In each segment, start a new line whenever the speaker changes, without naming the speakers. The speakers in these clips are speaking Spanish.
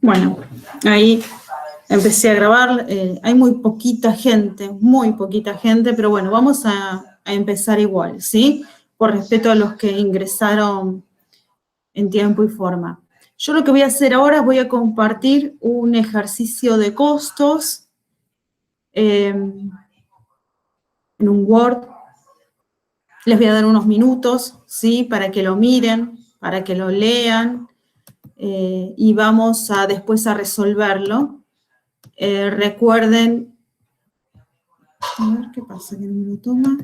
Bueno, ahí empecé a grabar. Hay muy poquita gente, pero bueno, vamos a empezar igual, ¿sí? Por respeto a los que ingresaron en tiempo y forma. Yo lo que voy a hacer ahora es voy a compartir un ejercicio de costos en un Word. Les voy a dar unos minutos, ¿sí? Para que lo miren, para que lo lean y vamos a después a resolverlo. Recuerden, a ver qué pasa, que no me lo toma.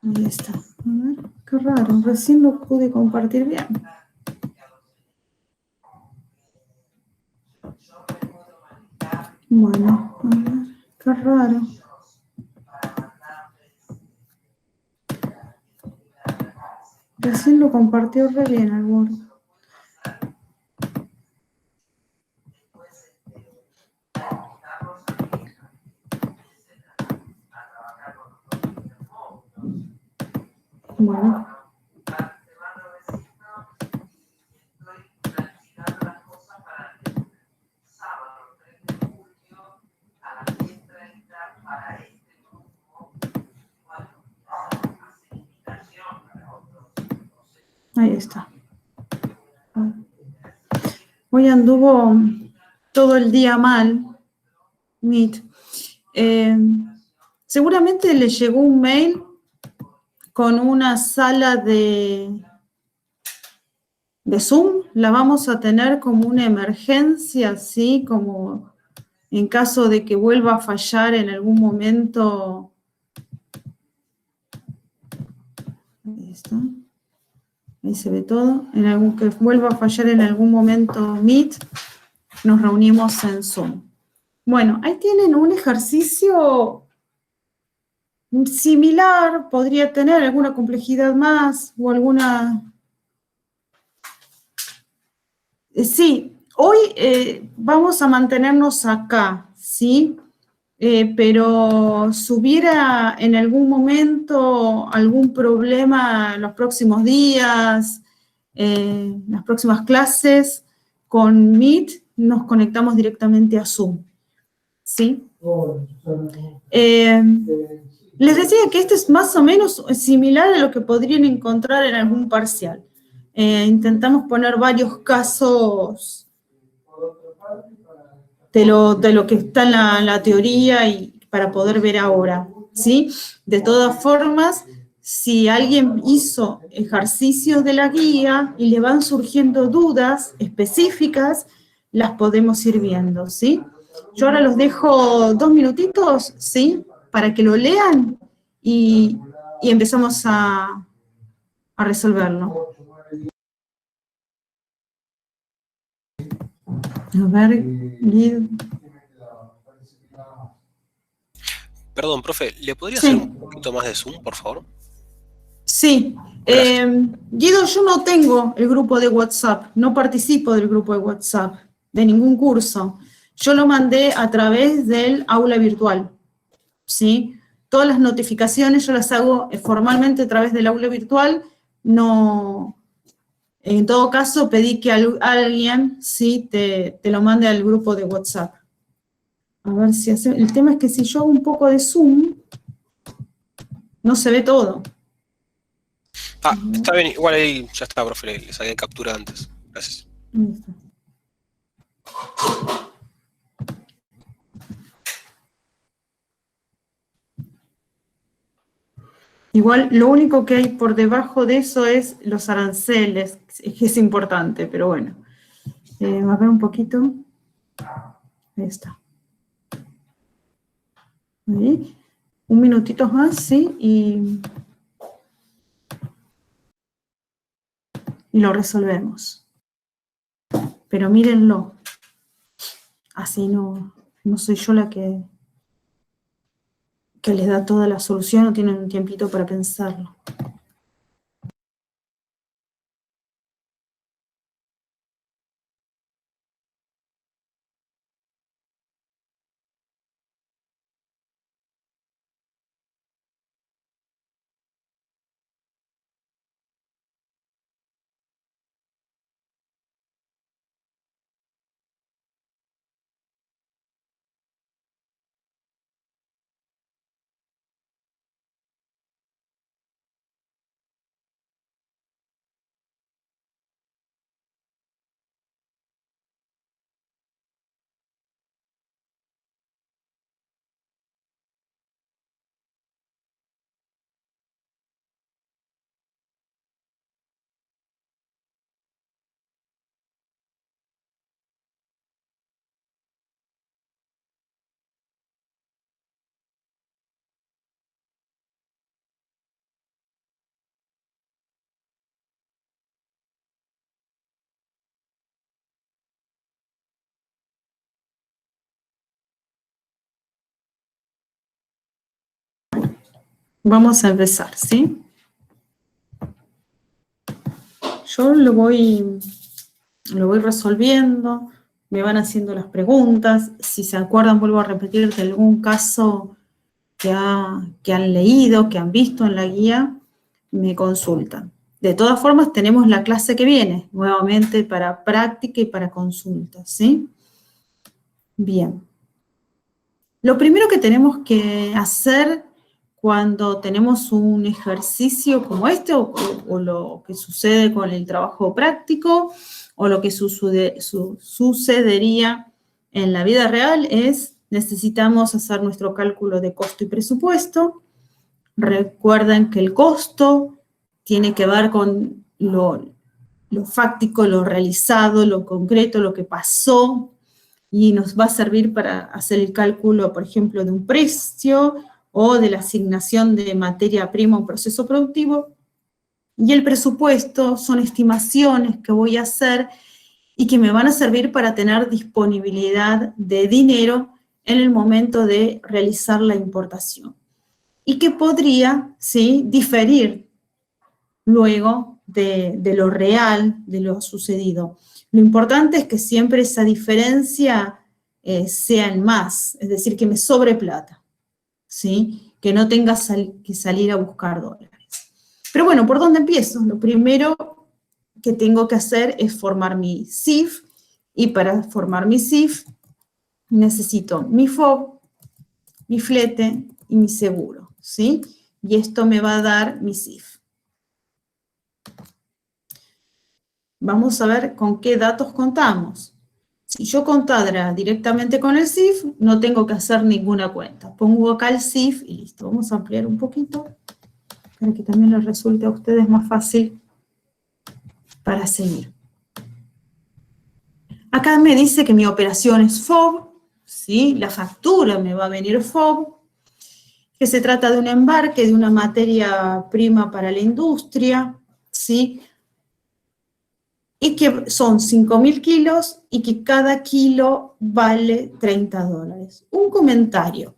Ahí está. A ver, qué raro, recién lo pude compartir bien. Bueno, a ver, qué raro. Recién lo compartió re bien el Word. Bueno. Ahí está. Hoy anduvo todo el día mal, Meet. Seguramente le llegó un mail con una sala de Zoom. La vamos a tener como una emergencia, ¿sí? Como en caso de que vuelva a fallar en algún momento. Ahí está. Ahí se ve todo. Que vuelva a fallar en algún momento Meet, nos reunimos en Zoom. Bueno, ahí tienen un ejercicio similar, podría tener alguna complejidad más o alguna... Sí, hoy vamos a mantenernos acá, ¿sí? Pero si hubiera en algún momento algún problema en los próximos días, las próximas clases, con Meet nos conectamos directamente a Zoom, ¿sí? Les decía que esto es más o menos similar a lo que podrían encontrar en algún parcial. Intentamos poner varios casos de lo que está en la teoría y para poder ver ahora, ¿sí? De todas formas, si alguien hizo ejercicios de la guía y le van surgiendo dudas específicas, las podemos ir viendo, ¿sí? Yo ahora los dejo 2 minutitos, ¿sí? Para que lo lean y empezamos a resolverlo. A ver, Guido.
Perdón, profe, ¿le podría hacer un
Sí.
poquito más de zoom, por favor?
Sí,
Gracias.
Guido, yo no tengo el grupo de WhatsApp, no participo del grupo de WhatsApp, de ningún curso. Yo lo mandé a través del aula virtual, ¿sí? Todas las notificaciones yo las hago formalmente a través del aula virtual, no... En todo caso, pedí que alguien, ¿sí? te lo mande al grupo de WhatsApp. A ver si hace... El tema es que si yo hago un poco de Zoom, no se ve todo.
Ah, está bien, igual ahí ya está, profe, le saqué captura antes. Gracias.
Ahí está. Igual, lo único que hay por debajo de eso es los aranceles, que es importante, pero bueno. A ver un poquito. Ahí está. Ahí. Un minutito más, ¿sí? Y lo resolvemos. Pero mírenlo. Así no soy yo la que les da toda la solución o tienen un tiempito para pensarlo. Vamos a empezar, ¿sí? Yo lo voy resolviendo, me van haciendo las preguntas. Si se acuerdan, vuelvo a repetir de algún caso que han leído, que han visto en la guía, me consultan. De todas formas, tenemos la clase que viene, nuevamente para práctica y para consulta, ¿sí? Bien. Lo primero que tenemos que hacer cuando tenemos un ejercicio como este, o lo que sucede con el trabajo práctico, o lo que sucedería en la vida real, es necesitamos hacer nuestro cálculo de costo y presupuesto. Recuerden que el costo tiene que ver con lo fáctico, lo realizado, lo concreto, lo que pasó, y nos va a servir para hacer el cálculo, por ejemplo, de un precio o de la asignación de materia prima a un proceso productivo. Y el presupuesto son estimaciones que voy a hacer y que me van a servir para tener disponibilidad de dinero en el momento de realizar la importación. Y que podría, ¿sí?, diferir luego de lo real, de lo sucedido. Lo importante es que siempre esa diferencia sea en más, es decir, que me sobre plata, ¿sí? Que no tenga que salir a buscar dólares. Pero bueno, ¿por dónde empiezo? Lo primero que tengo que hacer es formar mi CIF, y para formar mi CIF necesito mi FOB, mi flete y mi seguro, ¿sí? Y esto me va a dar mi CIF. Vamos a ver con qué datos contamos. Si yo contara directamente con el CIF, no tengo que hacer ninguna cuenta. Pongo acá el CIF y listo. Vamos a ampliar un poquito para que también les resulte a ustedes más fácil para seguir. Acá me dice que mi operación es FOB, ¿sí? La factura me va a venir FOB, que se trata de un embarque de una materia prima para la industria, ¿sí? Y que son 5.000 kilos y que cada kilo vale $30. Un comentario.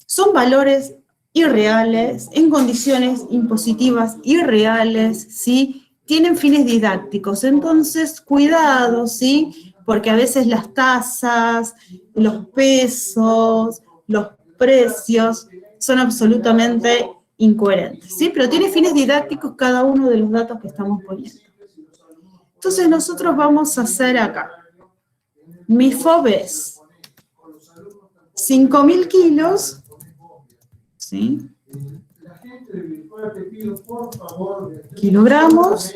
Son valores irreales, en condiciones impositivas irreales, ¿sí? Tienen fines didácticos, entonces cuidado, ¿sí? Porque a veces las tasas, los pesos, los precios son absolutamente incoherentes, ¿sí? Pero tiene fines didácticos cada uno de los datos que estamos poniendo. Entonces nosotros vamos a hacer acá, mi FOB es 5.000 kilos, ¿sí? Kilogramos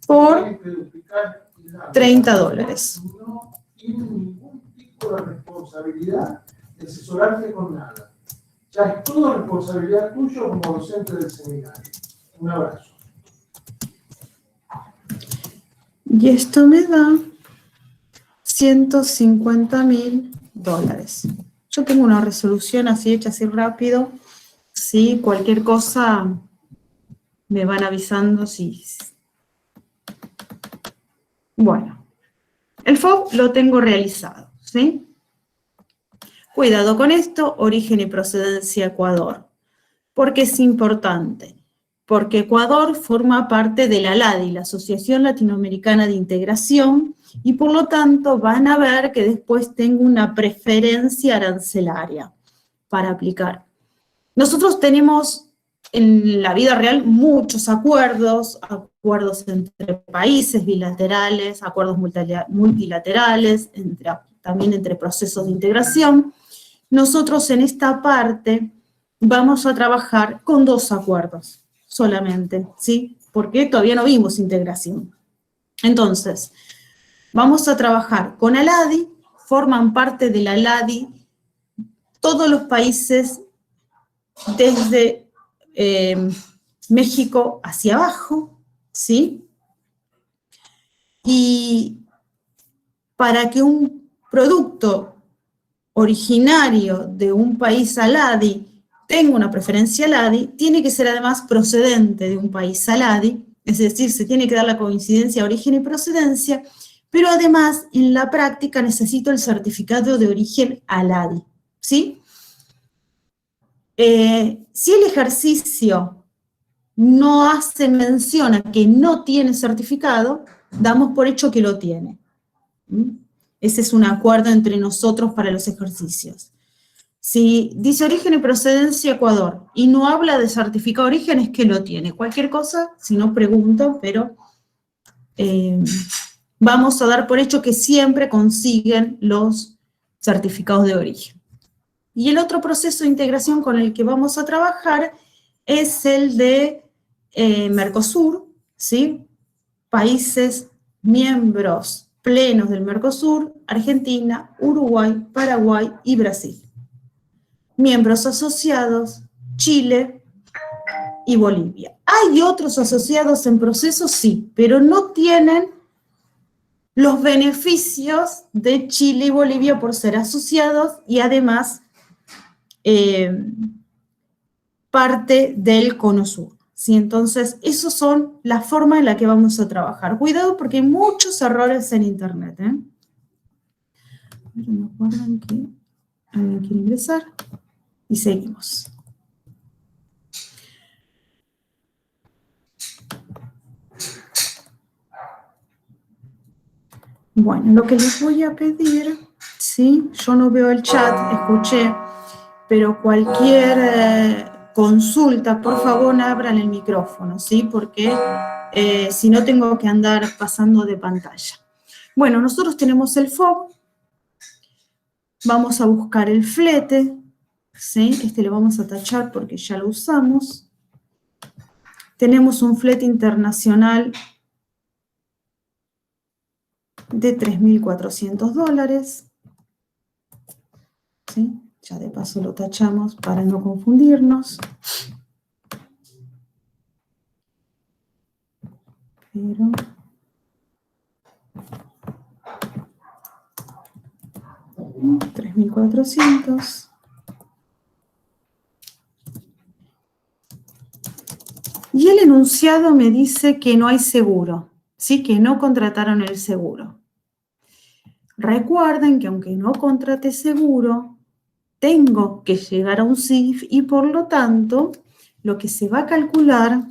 por $30.
Ningún tipo de responsabilidad de asesorarte con nada. Ya es todo responsabilidad tuya como docente del seminario. Un abrazo.
Y esto me da $150.000. Yo tengo una resolución así hecha así rápido. Sí, cualquier cosa me van avisando si... Bueno, el FOB lo tengo realizado, ¿sí? Cuidado con esto, origen y procedencia Ecuador. ¿Por qué es importante? Porque Ecuador forma parte de la ALADI, la Asociación Latinoamericana de Integración, y por lo tanto van a ver que después tengo una preferencia arancelaria para aplicar. Nosotros tenemos en la vida real muchos acuerdos entre países bilaterales, acuerdos multilaterales, también entre procesos de integración. Nosotros en esta parte vamos a trabajar con 2 acuerdos solamente, ¿sí? Porque todavía no vimos integración. Entonces, vamos a trabajar con ALADI, forman parte de la ALADI todos los países desde México hacia abajo, ¿sí? Y para que un producto originario de un país ALADI tenga una preferencia ALADI, tiene que ser además procedente de un país ALADI, es decir, se tiene que dar la coincidencia origen y procedencia, pero además en la práctica necesito el certificado de origen ALADI, ¿sí? Si el ejercicio no hace mención a que no tiene certificado, damos por hecho que lo tiene. Ese es un acuerdo entre nosotros para los ejercicios. Si dice origen y procedencia Ecuador y no habla de certificado de origen, es que lo tiene. Cualquier cosa, si no pregunto, pero vamos a dar por hecho que siempre consiguen los certificados de origen. Y el otro proceso de integración con el que vamos a trabajar es el de Mercosur, ¿sí? Países miembros plenos del Mercosur, Argentina, Uruguay, Paraguay y Brasil. Miembros asociados, Chile y Bolivia. ¿Hay otros asociados en proceso? Sí, pero no tienen los beneficios de Chile y Bolivia por ser asociados y además parte del Cono Sur. ¿Sí? Entonces, esas son las formas en las que vamos a trabajar. Cuidado porque hay muchos errores en Internet. Pero me acuerdan que alguien quiere ingresar. Y seguimos. Bueno, lo que les voy a pedir, ¿sí? Yo no veo el chat, escuché, pero cualquier consulta, por favor, abran el micrófono, ¿sí? Porque si no tengo que andar pasando de pantalla. Bueno, nosotros tenemos el FOB, vamos a buscar el flete, ¿sí? Este lo vamos a tachar porque ya lo usamos. Tenemos un flete internacional de $3.400, ¿sí? Ya de paso lo tachamos para no confundirnos. Pero... $3.400. Y el enunciado me dice que no hay seguro, ¿sí? Que no contrataron el seguro. Recuerden que aunque no contrate seguro, tengo que llegar a un CIF y por lo tanto, lo que se va a calcular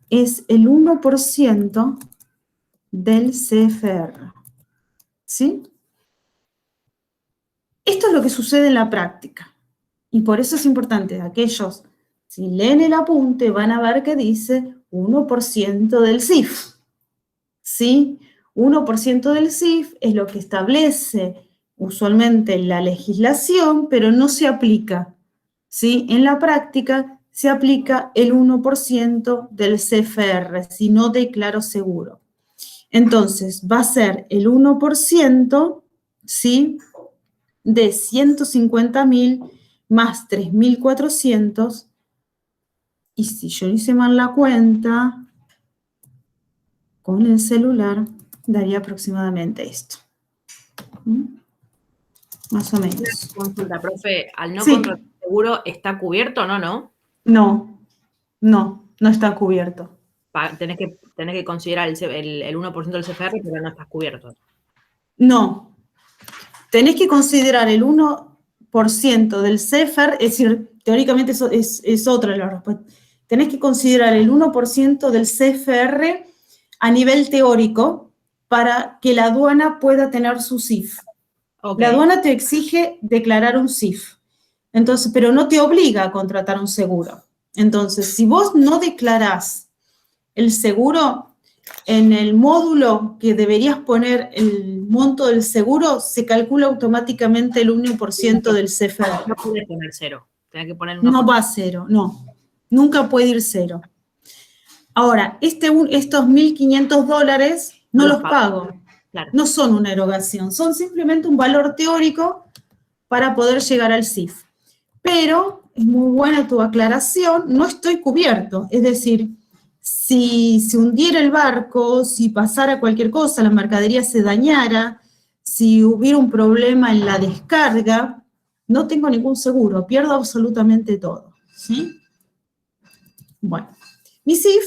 es el 1% del CFR, ¿sí? Esto es lo que sucede en la práctica. Y por eso es importante, aquellos, si leen el apunte, van a ver que dice 1% del CIF, ¿sí? 1% del CIF es lo que establece usualmente la legislación, pero no se aplica, ¿sí? En la práctica se aplica el 1% del CFR, si no declaro seguro. Entonces, va a ser el 1%, ¿sí? De 150.000 más 3.400, y si yo hice mal la cuenta, con el celular, daría aproximadamente esto. Más o menos.
Una consulta, profe, al no
Sí.
contratar seguro, ¿está cubierto o no?
No está cubierto.
Tenés que considerar el 1% del CFR, pero no estás cubierto.
No. Tenés que considerar el 1% del CFR, es decir, teóricamente eso es otra de las respuestas. Tenés que considerar el 1% del CFR a nivel teórico para que la aduana pueda tener su CIF. Okay. La aduana te exige declarar un CIF, entonces, pero no te obliga a contratar un seguro. Entonces, si vos no declarás el seguro, en el módulo que deberías poner el monto del seguro, se calcula automáticamente el 1% del CFR.
No puedes poner cero, tenés que poner 1%.
No va a cero, no. Nunca puede ir cero. Ahora, estos $1.500 no los pago. Claro. No son una erogación, son simplemente un valor teórico para poder llegar al CIF. Pero, es muy buena tu aclaración, no estoy cubierto. Es decir, si se hundiera el barco, si pasara cualquier cosa, la mercadería se dañara, si hubiera un problema en la descarga, no tengo ningún seguro, pierdo absolutamente todo, ¿sí? Bueno, mi CIF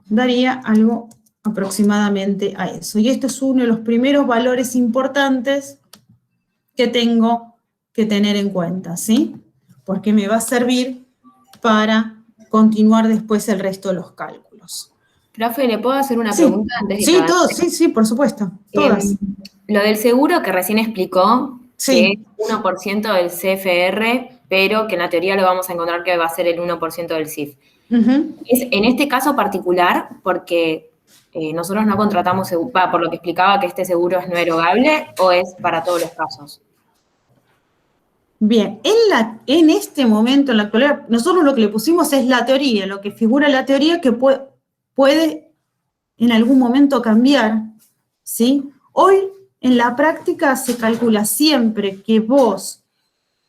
daría algo aproximadamente a eso. Y este es uno de los primeros valores importantes que tengo que tener en cuenta, ¿sí? Porque me va a servir para continuar después el resto de los cálculos.
Profe, ¿le puedo hacer una
Sí,
pregunta antes de
sí,
que avance?
todos, sí, por supuesto, todas.
Lo del seguro que recién explicó,
Sí.
que es 1% del CFR, pero que en la teoría lo vamos a encontrar que va a ser el 1% del CIF.
Ujú.
Es en este caso particular porque nosotros no contratamos seguro, por lo que explicaba que este seguro es no erogable, o es para todos los casos.
Bien, en este momento, en la actualidad, nosotros lo que le pusimos es la teoría, lo que figura en la teoría que puede en algún momento cambiar, ¿sí? Hoy, en la práctica, se calcula siempre que vos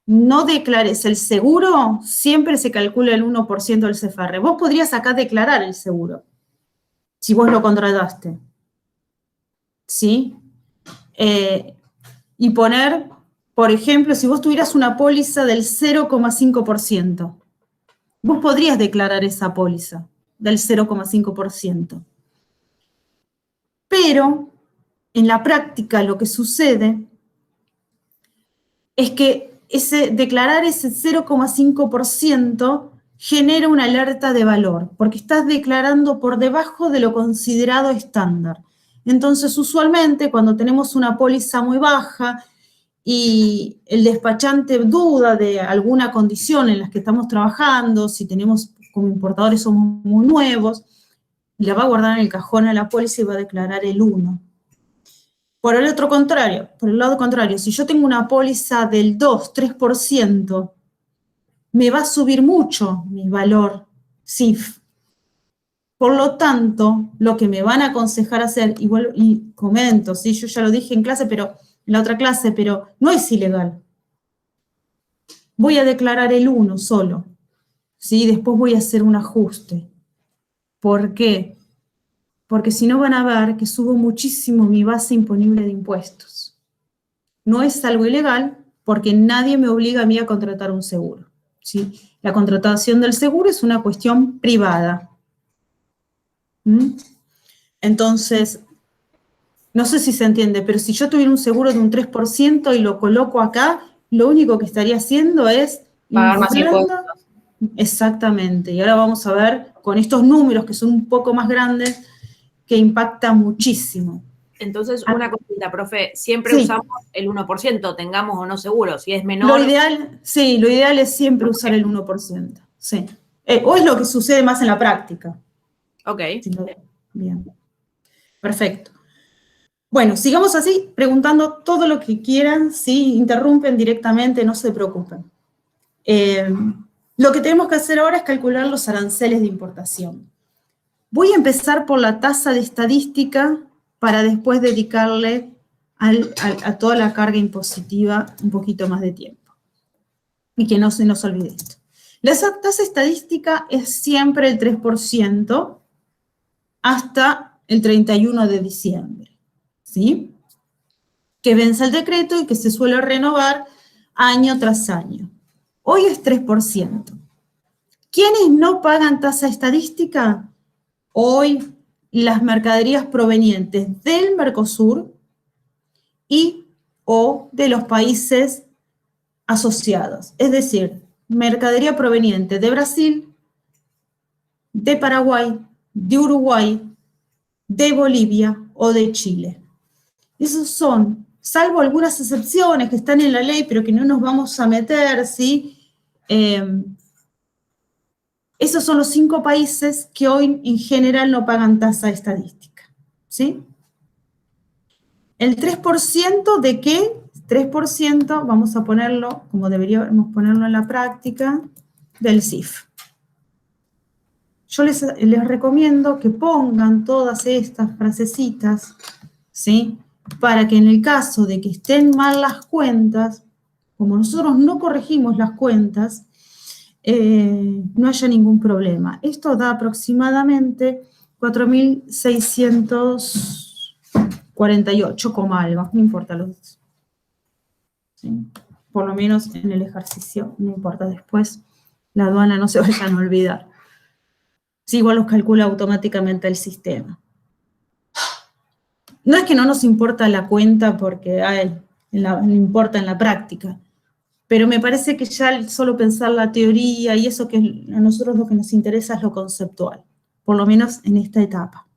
no declares el seguro, siempre se calcula el 1% del CFR. Vos podrías acá declarar el seguro, si vos lo contrataste, ¿sí? Y poner, por ejemplo, si vos tuvieras una póliza del 0,5%, vos podrías declarar esa póliza del 0,5%. Pero en la práctica lo que sucede es que declarar ese 0,5% genera una alerta de valor, porque estás declarando por debajo de lo considerado estándar. Entonces, usualmente, cuando tenemos una póliza muy baja y el despachante duda de alguna condición en la que estamos trabajando, si tenemos como importadores somos muy nuevos, la va a guardar en el cajón a la póliza y va a declarar el 1. Por el lado contrario, si yo tengo una póliza del 2, 3%, me va a subir mucho mi valor CIF. Por lo tanto, lo que me van a aconsejar hacer, y comento, ¿sí? Yo ya lo dije en la otra clase, pero no es ilegal. Voy a declarar el 1 solo, ¿sí? Después voy a hacer un ajuste. ¿Por qué? Porque si no van a ver que subo muchísimo mi base imponible de impuestos. No es algo ilegal porque nadie me obliga a mí a contratar un seguro, ¿sí? La contratación del seguro es una cuestión privada. Entonces, no sé si se entiende, pero si yo tuviera un seguro de un 3% y lo coloco acá, lo único que estaría haciendo es
Pagar más impuestos.
Exactamente. Y ahora vamos a ver con estos números que son un poco más grandes, que impacta muchísimo.
Entonces, una cosita, profe, siempre
Sí.
usamos el 1%, tengamos o no seguro. Si es menor...
Lo ideal es siempre usar el 1%. Sí. O es lo que sucede más en la práctica.
Ok.
Bien. Perfecto. Bueno, sigamos así, preguntando todo lo que quieran. Si interrumpen directamente, no se preocupen. Lo que tenemos que hacer ahora es calcular los aranceles de importación. Voy a empezar por la tasa de estadística para después dedicarle a toda la carga impositiva un poquito más de tiempo. Y que no se nos olvide esto. La tasa estadística es siempre el 3% hasta el 31 de diciembre, ¿sí? Que vence el decreto y que se suele renovar año tras año. Hoy es 3%. ¿Quiénes no pagan tasa estadística? Hoy las mercaderías provenientes del Mercosur y o de los países asociados. Es decir, mercadería proveniente de Brasil, de Paraguay, de Uruguay, de Bolivia o de Chile. Esos son, salvo algunas excepciones que están en la ley, pero que no nos vamos a meter, ¿sí? Esos son los 5 países que hoy en general no pagan tasa estadística, ¿sí? El 3% ¿de qué? 3% vamos a ponerlo, como deberíamos ponerlo en la práctica, del CIF. Yo les recomiendo que pongan todas estas frasecitas, ¿sí? Para que en el caso de que estén mal las cuentas, como nosotros no corregimos las cuentas, no haya ningún problema. Esto da aproximadamente 4.648, algo, no importa los, ¿sí? Por lo menos en el ejercicio, no importa después, la aduana no se vayan a olvidar. Sí, igual los calcula automáticamente el sistema. No es que no nos importa la cuenta porque no importa en la práctica, pero me parece que ya solo pensar la teoría y eso que a nosotros lo que nos interesa es lo conceptual, por lo menos en esta etapa.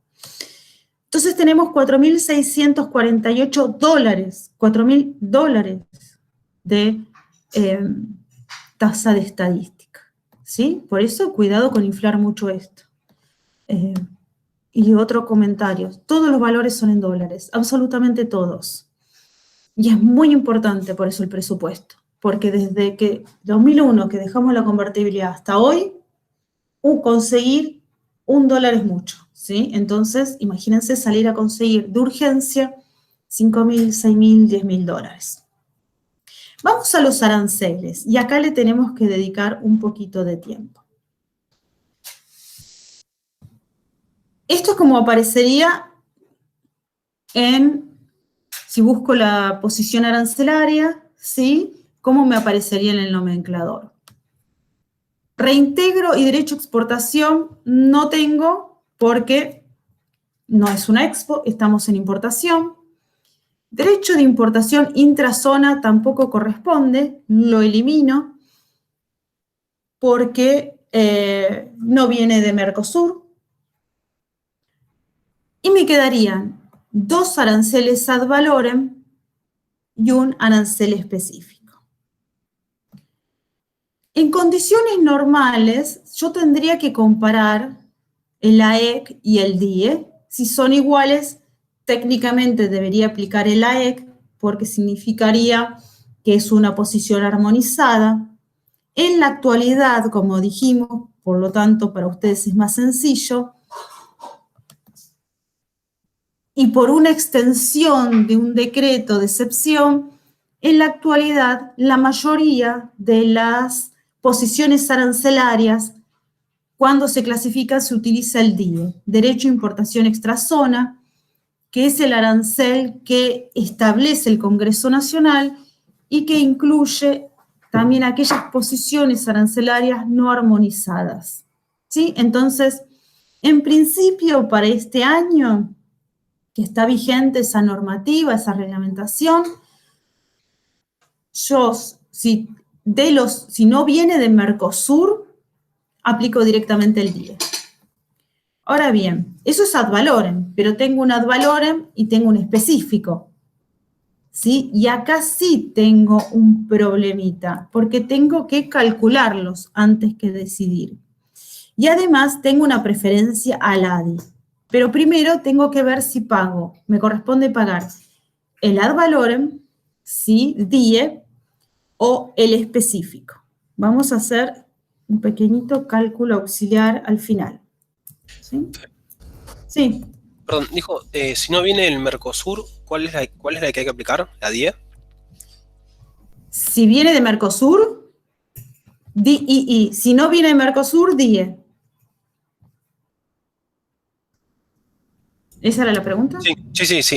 Entonces tenemos 4.648 dólares, 4.000 dólares de tasa de estadística, ¿sí? Por eso cuidado con inflar mucho esto. Y otro comentario, todos los valores son en dólares, absolutamente todos. Y es muy importante por eso el presupuesto, porque desde que 2001 que dejamos la convertibilidad hasta hoy, conseguir $1 es mucho, ¿sí? Entonces, imagínense salir a conseguir de urgencia 5.000, 6.000, 10.000 dólares. Vamos a los aranceles, y acá le tenemos que dedicar un poquito de tiempo. Esto es como aparecería si busco la posición arancelaria, ¿sí? ¿Cómo me aparecería en el nomenclador? Reintegro y derecho a exportación no tengo porque no es una expo, estamos en importación. Derecho de importación intrazona tampoco corresponde, lo elimino porque no viene de Mercosur. Y me quedarían 2 aranceles ad valorem y un arancel específico. En condiciones normales, yo tendría que comparar el AEC y el DIE. Si son iguales, técnicamente debería aplicar el AEC porque significaría que es una posición armonizada. En la actualidad, como dijimos, por lo tanto, para ustedes es más sencillo, y por una extensión de un decreto de excepción, en la actualidad la mayoría de las posiciones arancelarias, cuando se clasifica, se utiliza el DIE, Derecho a Importación Extrazona, que es el arancel que establece el Congreso Nacional y que incluye también aquellas posiciones arancelarias no armonizadas, ¿sí? Entonces, en principio, para este año, que está vigente esa normativa, esa reglamentación, yo, si no viene de Mercosur, aplico directamente el DIE. Ahora bien, eso es ad valorem, pero tengo un ad valorem y tengo un específico, ¿sí? Y acá sí tengo un problemita, porque tengo que calcularlos antes que decidir. Y además tengo una preferencia al ADI. Pero primero tengo que ver si pago, me corresponde pagar el ad valorem, ¿sí? DIE, o el específico. Vamos a hacer un pequeñito cálculo auxiliar al final. ¿Sí? Sí.
Perdón, dijo, si no viene el Mercosur, ¿cuál es la que hay que aplicar? ¿La DIE?
Si viene de Mercosur, DII. Si no viene de Mercosur, DIE. ¿Esa era la pregunta?
Sí.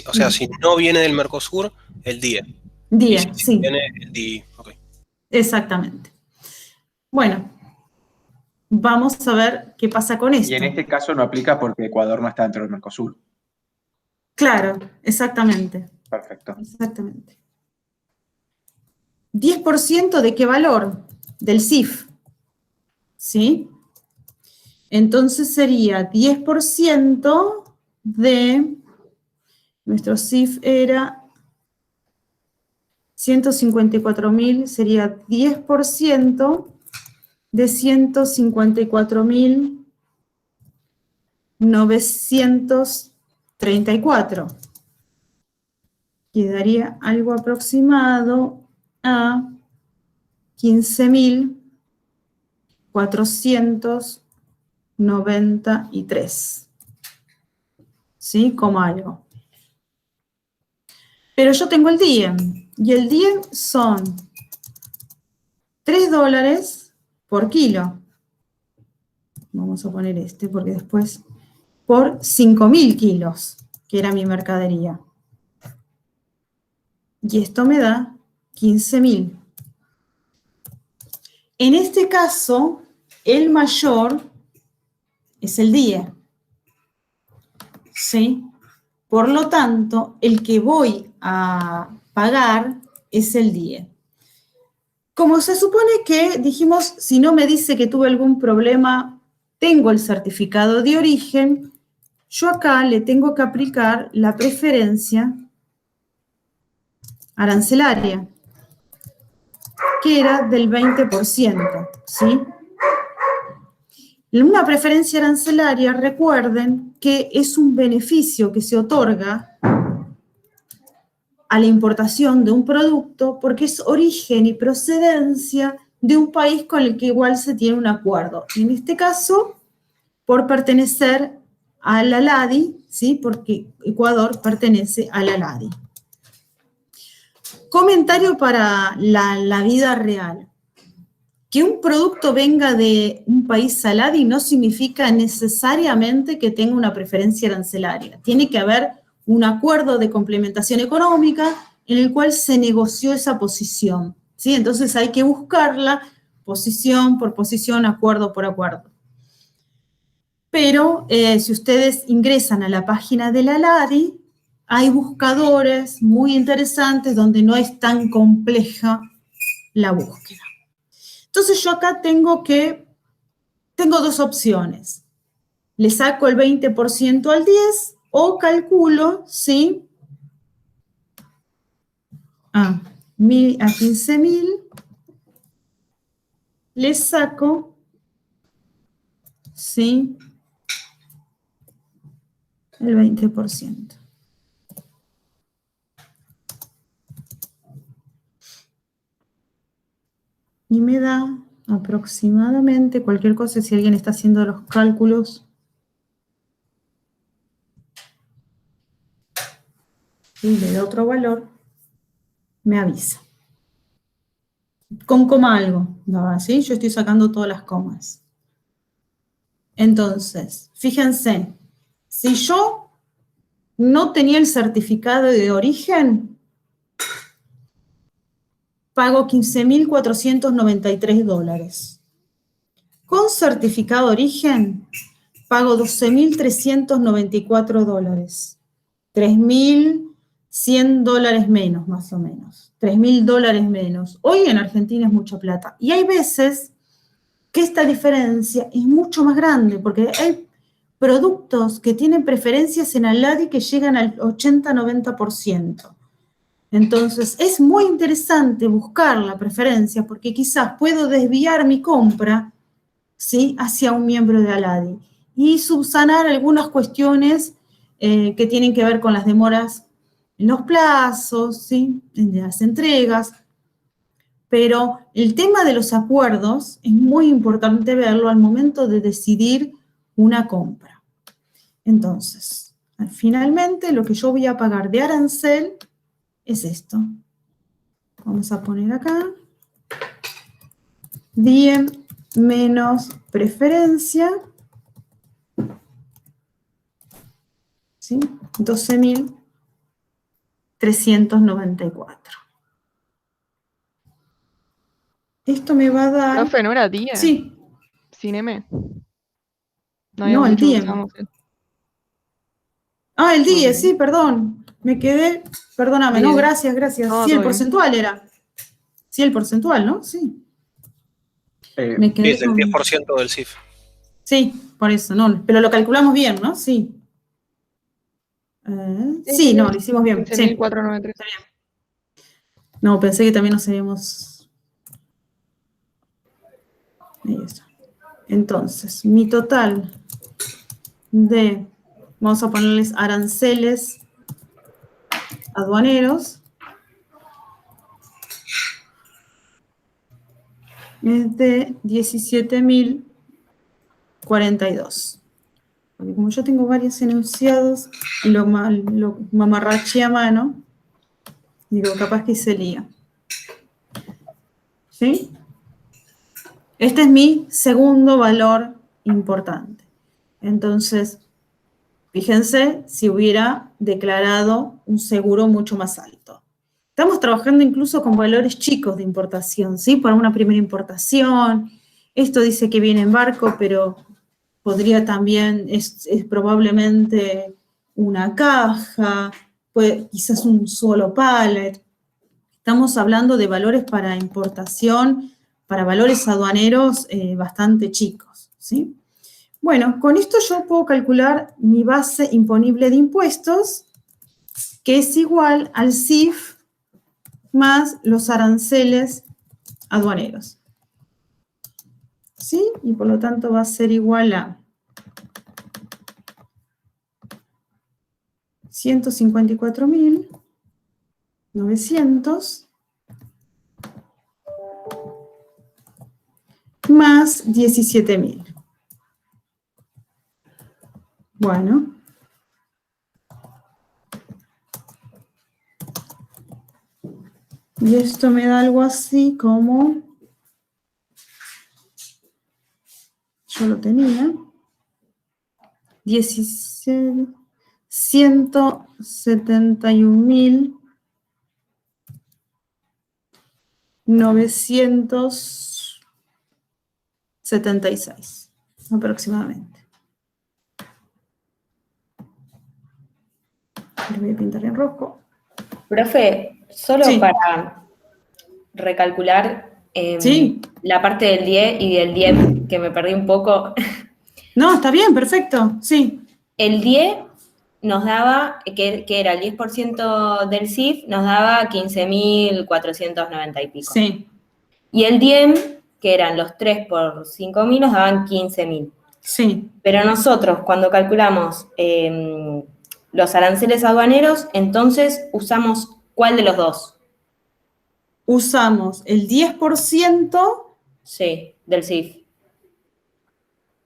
O sea, si no viene del Mercosur, el DIE.
DIE,
Y si
sí.
viene el DII. Okay.
Exactamente. Bueno, vamos a ver qué pasa con esto.
Y en este caso no aplica porque Ecuador no está dentro del Mercosur.
Claro, exactamente.
Perfecto.
Exactamente. ¿10% de qué valor? Del CIF. ¿Sí? Entonces sería 10% de, nuestro CIF era 154.000, sería 10% de 154.934. Quedaría algo aproximado a 15.493. ¿Sí? Como algo. Pero yo tengo el DIE, y el DIE son $3 por kilo. Vamos a poner porque después, por 5.000 kilos, que era mi mercadería. Y esto me da 15.000. En este caso, el mayor es el DIE. ¿Sí? Por lo tanto, el que voy a pagar es el DIE. Como se supone que, dijimos, si no me dice que tuve algún problema, tengo el certificado de origen, yo acá le tengo que aplicar la preferencia arancelaria, que era del 20%, ¿sí? Una preferencia arancelaria, recuerden que es un beneficio que se otorga a la importación de un producto porque es origen y procedencia de un país con el que igual se tiene un acuerdo. En este caso, por pertenecer a la LADI, ¿sí? Porque Ecuador pertenece a la LADI. Comentario para la vida real. Que un producto venga de un país a LADI no significa necesariamente que tenga una preferencia arancelaria. Tiene que haber un acuerdo de complementación económica en el cual se negoció esa posición, ¿sí? Entonces hay que buscarla posición por posición, acuerdo por acuerdo. Pero si ustedes ingresan a la página de la LADI, hay buscadores muy interesantes donde no es tan compleja la búsqueda. Entonces yo acá tengo dos opciones. Le saco el 20% al 10 o calculo, ¿sí? A 15.000 le saco, ¿sí? El 20%. Y me da aproximadamente, cualquier cosa, si alguien está haciendo los cálculos, y le da otro valor, me avisa. Con coma algo, ¿no? ¿Sí? Yo estoy sacando todas las comas. Entonces, fíjense, si yo no tenía el certificado de origen, pago $15.493. Con certificado de origen, pago $12.394. $3.100 menos, más o menos. $3.000 menos. Hoy en Argentina es mucha plata. Y hay veces que esta diferencia es mucho más grande, porque hay productos que tienen preferencias en LADI que llegan al 80-90%. Entonces, es muy interesante buscar la preferencia, porque quizás puedo desviar mi compra, ¿sí?, hacia un miembro de LADI y subsanar algunas cuestiones que tienen que ver con las demoras en los plazos, ¿sí?, en las entregas. Pero el tema de los acuerdos es muy importante verlo al momento de decidir una compra. Entonces, finalmente, lo que yo voy a pagar de arancel es esto. Vamos a poner acá. 10 menos preferencia. ¿Sí? 12.394. Esto me va a dar...
Profe, ¿no era 10?
Sí.
Sin M.
No, el 10. Ah, el 10,
Ok.
sí, perdón. Me quedé... Perdóname,
10.
no, gracias.
No,
Sí, el
todo bien.
porcentual era. Sí, el porcentual, ¿no? Sí. Me
Sí,
quedé
es el
con...
10% del CIF.
Sí, por eso, no. Pero lo calculamos bien, ¿no? Sí. Sí, no, lo hicimos bien. Sí.
15.493.
No, pensé que también nos habíamos... Ahí está. Entonces, mi total de... Vamos a ponerles aranceles aduaneros. Es de 17.042. Porque como yo tengo varios enunciados y lo mamarraché a mano, digo, capaz que se lía. ¿Sí? Este es mi segundo valor importante. Entonces, fíjense si hubiera declarado un seguro mucho más alto. Estamos trabajando incluso con valores chicos de importación, ¿sí? Para una primera importación. Esto dice que viene en barco, pero podría también, es probablemente una caja, quizás un solo pallet. Estamos hablando de valores para importación, para valores aduaneros bastante chicos, ¿sí? Bueno, con esto yo puedo calcular mi base imponible de impuestos, que es igual al CIF más los aranceles aduaneros. ¿Sí? Y por lo tanto va a ser igual a 154.900 más 17.000. Bueno. Y esto me da algo así como, yo lo tenía, 171.976 aproximadamente. Lo voy a pintar en rojo.
Profe, solo
Sí.
para recalcular
Sí.
la parte del DIE y del DIEM, que me perdí un poco.
No, está bien, perfecto, sí.
El DIE nos daba, que era el 10% del CIF, nos daba 15.490 y pico.
Sí,
Y el DIEM, que eran los 3 por 5.000, nos daban 15.000.
sí.
Pero nosotros, cuando calculamos los aranceles aduaneros, entonces usamos ¿cuál de los dos?
Usamos el 10%,
Sí, del CIF.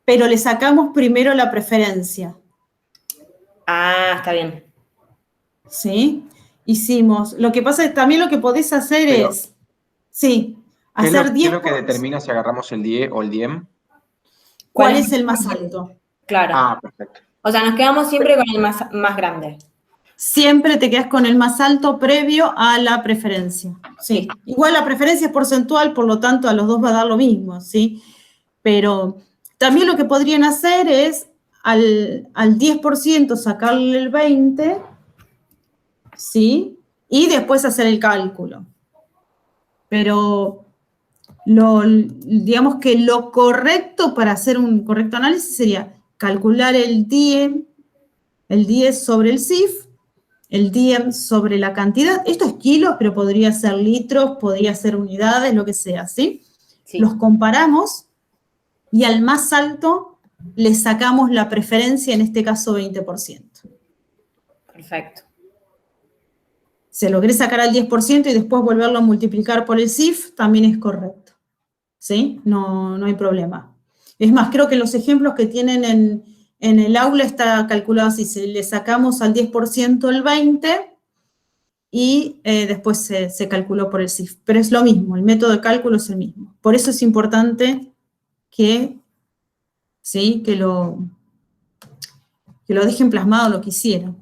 pero le sacamos primero la preferencia,
Ah, está bien.
¿sí? Hicimos, lo que pasa es también lo que podés hacer
Pero,
es, sí,
¿Qué es lo,
hacer
qué es lo que
10%.
determina si agarramos el DIE o el DIEM?
¿Cuál es el más alto?
Claro.
Ah, perfecto.
O sea, nos quedamos siempre con el más grande.
Siempre te quedas con el más alto previo a la preferencia, sí. Igual la preferencia es porcentual, por lo tanto a los dos va a dar lo mismo, ¿sí? Pero también lo que podrían hacer es al 10% sacarle el 20%, ¿sí? Y después hacer el cálculo. Pero digamos que lo correcto para hacer un correcto análisis sería calcular el DIE sobre el CIF, el DIEM sobre la cantidad. Esto es kilos, pero podría ser litros, podría ser unidades, lo que sea, ¿sí?
Sí.
Los comparamos y al más alto le sacamos la preferencia, en este caso 20%.
Perfecto.
Se logré sacar al 10% y después volverlo a multiplicar por el CIF, también es correcto, ¿sí? No hay problema. Es más, creo que los ejemplos que tienen en el aula está calculado así, le sacamos al 10% el 20% y después se calculó por el CIF. Pero es lo mismo, el método de cálculo es el mismo. Por eso es importante que, ¿sí? que lo dejen plasmado lo que hicieron.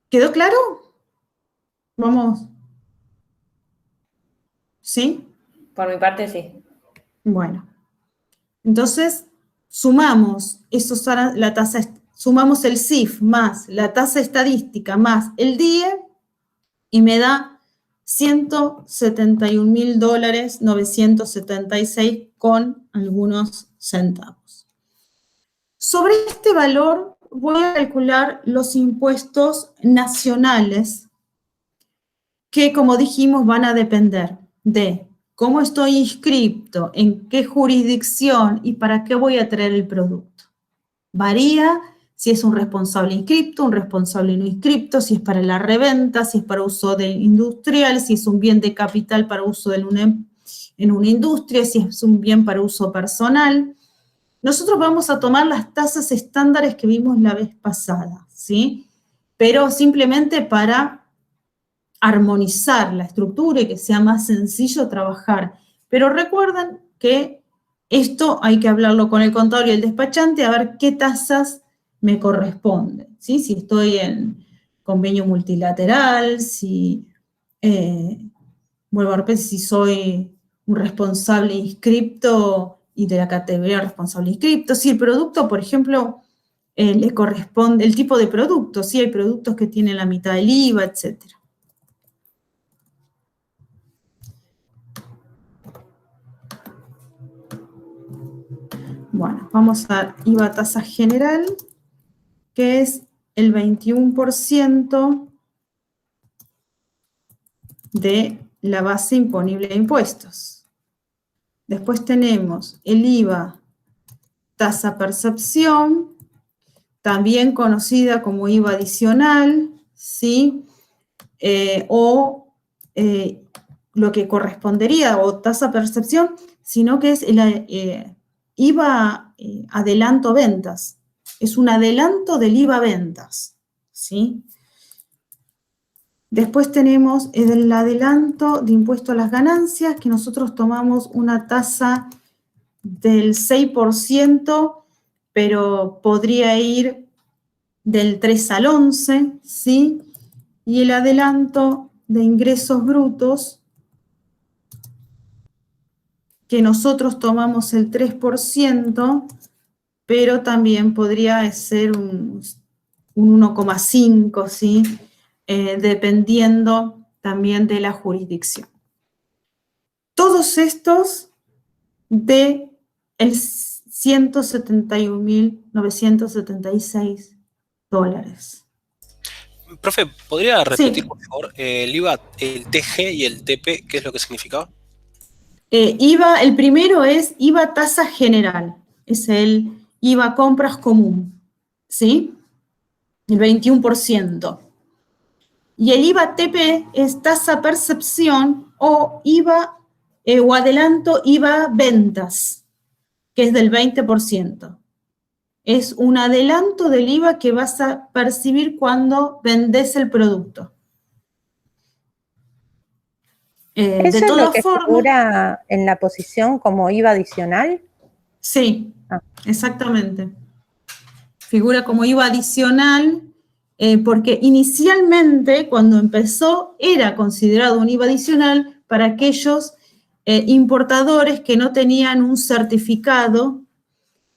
¿Quedó claro? Vamos. ¿Sí?
Por mi parte, sí.
Bueno. Entonces, sumamos sumamos el CIF más la tasa estadística más el DIE y me da $171.976 con algunos centavos. Sobre este valor voy a calcular los impuestos nacionales que, como dijimos, van a depender de cómo estoy inscripto, en qué jurisdicción y para qué voy a traer el producto. Varía si es un responsable inscripto, un responsable no inscripto, si es para la reventa, si es para uso industrial, si es un bien de capital para uso en una industria, si es un bien para uso personal. Nosotros vamos a tomar las tasas estándares que vimos la vez pasada, ¿sí? Pero simplemente para armonizar la estructura y que sea más sencillo trabajar. Pero recuerden que esto hay que hablarlo con el contador y el despachante a ver qué tasas me corresponden, ¿sí? Si estoy en convenio multilateral, si, vuelvo a repetir, si soy un responsable inscripto y de la categoría responsable inscripto, si el producto, por ejemplo, le corresponde, el tipo de producto, si hay productos que tienen la mitad del IVA, etcétera. Bueno, vamos a IVA tasa general, que es el 21% de la base imponible de impuestos. Después tenemos el IVA tasa percepción, también conocida como IVA adicional, ¿sí? Lo que correspondería, o tasa percepción, sino que es el IVA adelanto ventas. Es un adelanto del IVA ventas, ¿sí? Después tenemos el adelanto de impuesto a las ganancias, que nosotros tomamos una tasa del 6%, pero podría ir del 3 al 11, ¿sí? Y el adelanto de ingresos brutos, que nosotros tomamos el 3%, pero también podría ser un 1,5, ¿sí? Dependiendo también de la jurisdicción. Todos estos de el $171.976.
Profe, ¿podría repetir,
Sí.
por favor, el IVA, el TG y el TP, qué es lo que significaba?
IVA, el primero es IVA tasa general, es el IVA compras común, ¿sí? El 21%. Y el IVA TP es tasa percepción o IVA o adelanto IVA ventas, que es del 20%. Es un adelanto del IVA que vas a percibir cuando vendes el producto. De
¿Eso es lo
todas
que
formas,
figura en la posición como IVA adicional?
sí,
Ah.
exactamente. Figura como IVA adicional porque inicialmente, cuando empezó, era considerado un IVA adicional para aquellos importadores que no tenían un certificado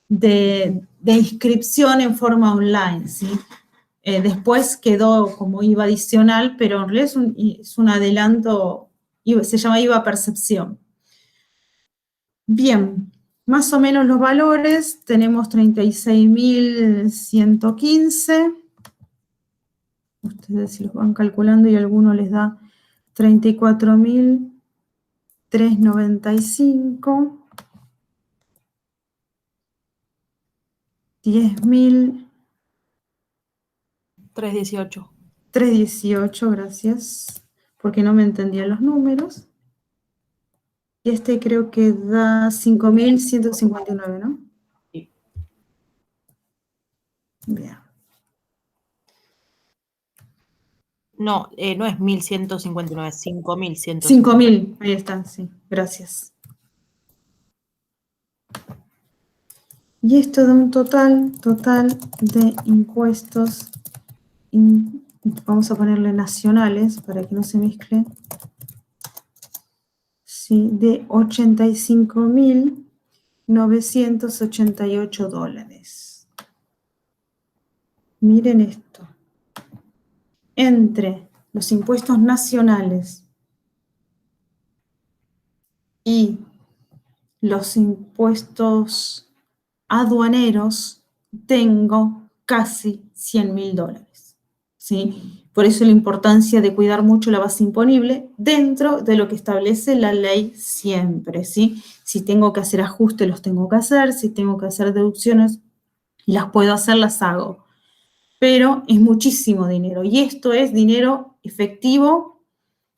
de inscripción en forma online, ¿sí? Después quedó como IVA adicional, pero en realidad es un adelanto, se llama IVA percepción. Bien, más o menos los valores, tenemos 36.115. Ustedes si los van calculando y alguno les da 34.395. 10.000.
318.
318, gracias, porque no me entendían los números. Y este creo que da 5.159, ¿no?
Sí.
Bien.
No, no es 1.159, 5.159.
5.000, ahí están, sí, gracias. Y esto da un total de impuestos, vamos a ponerle nacionales para que no se mezcle, sí, de $85.988. Miren esto. Entre los impuestos nacionales y los impuestos aduaneros, tengo casi $100.000, ¿sí? Por eso la importancia de cuidar mucho la base imponible dentro de lo que establece la ley siempre, ¿sí? Si tengo que hacer ajustes, los tengo que hacer, si tengo que hacer deducciones, las puedo hacer, las hago. Pero es muchísimo dinero, y esto es dinero efectivo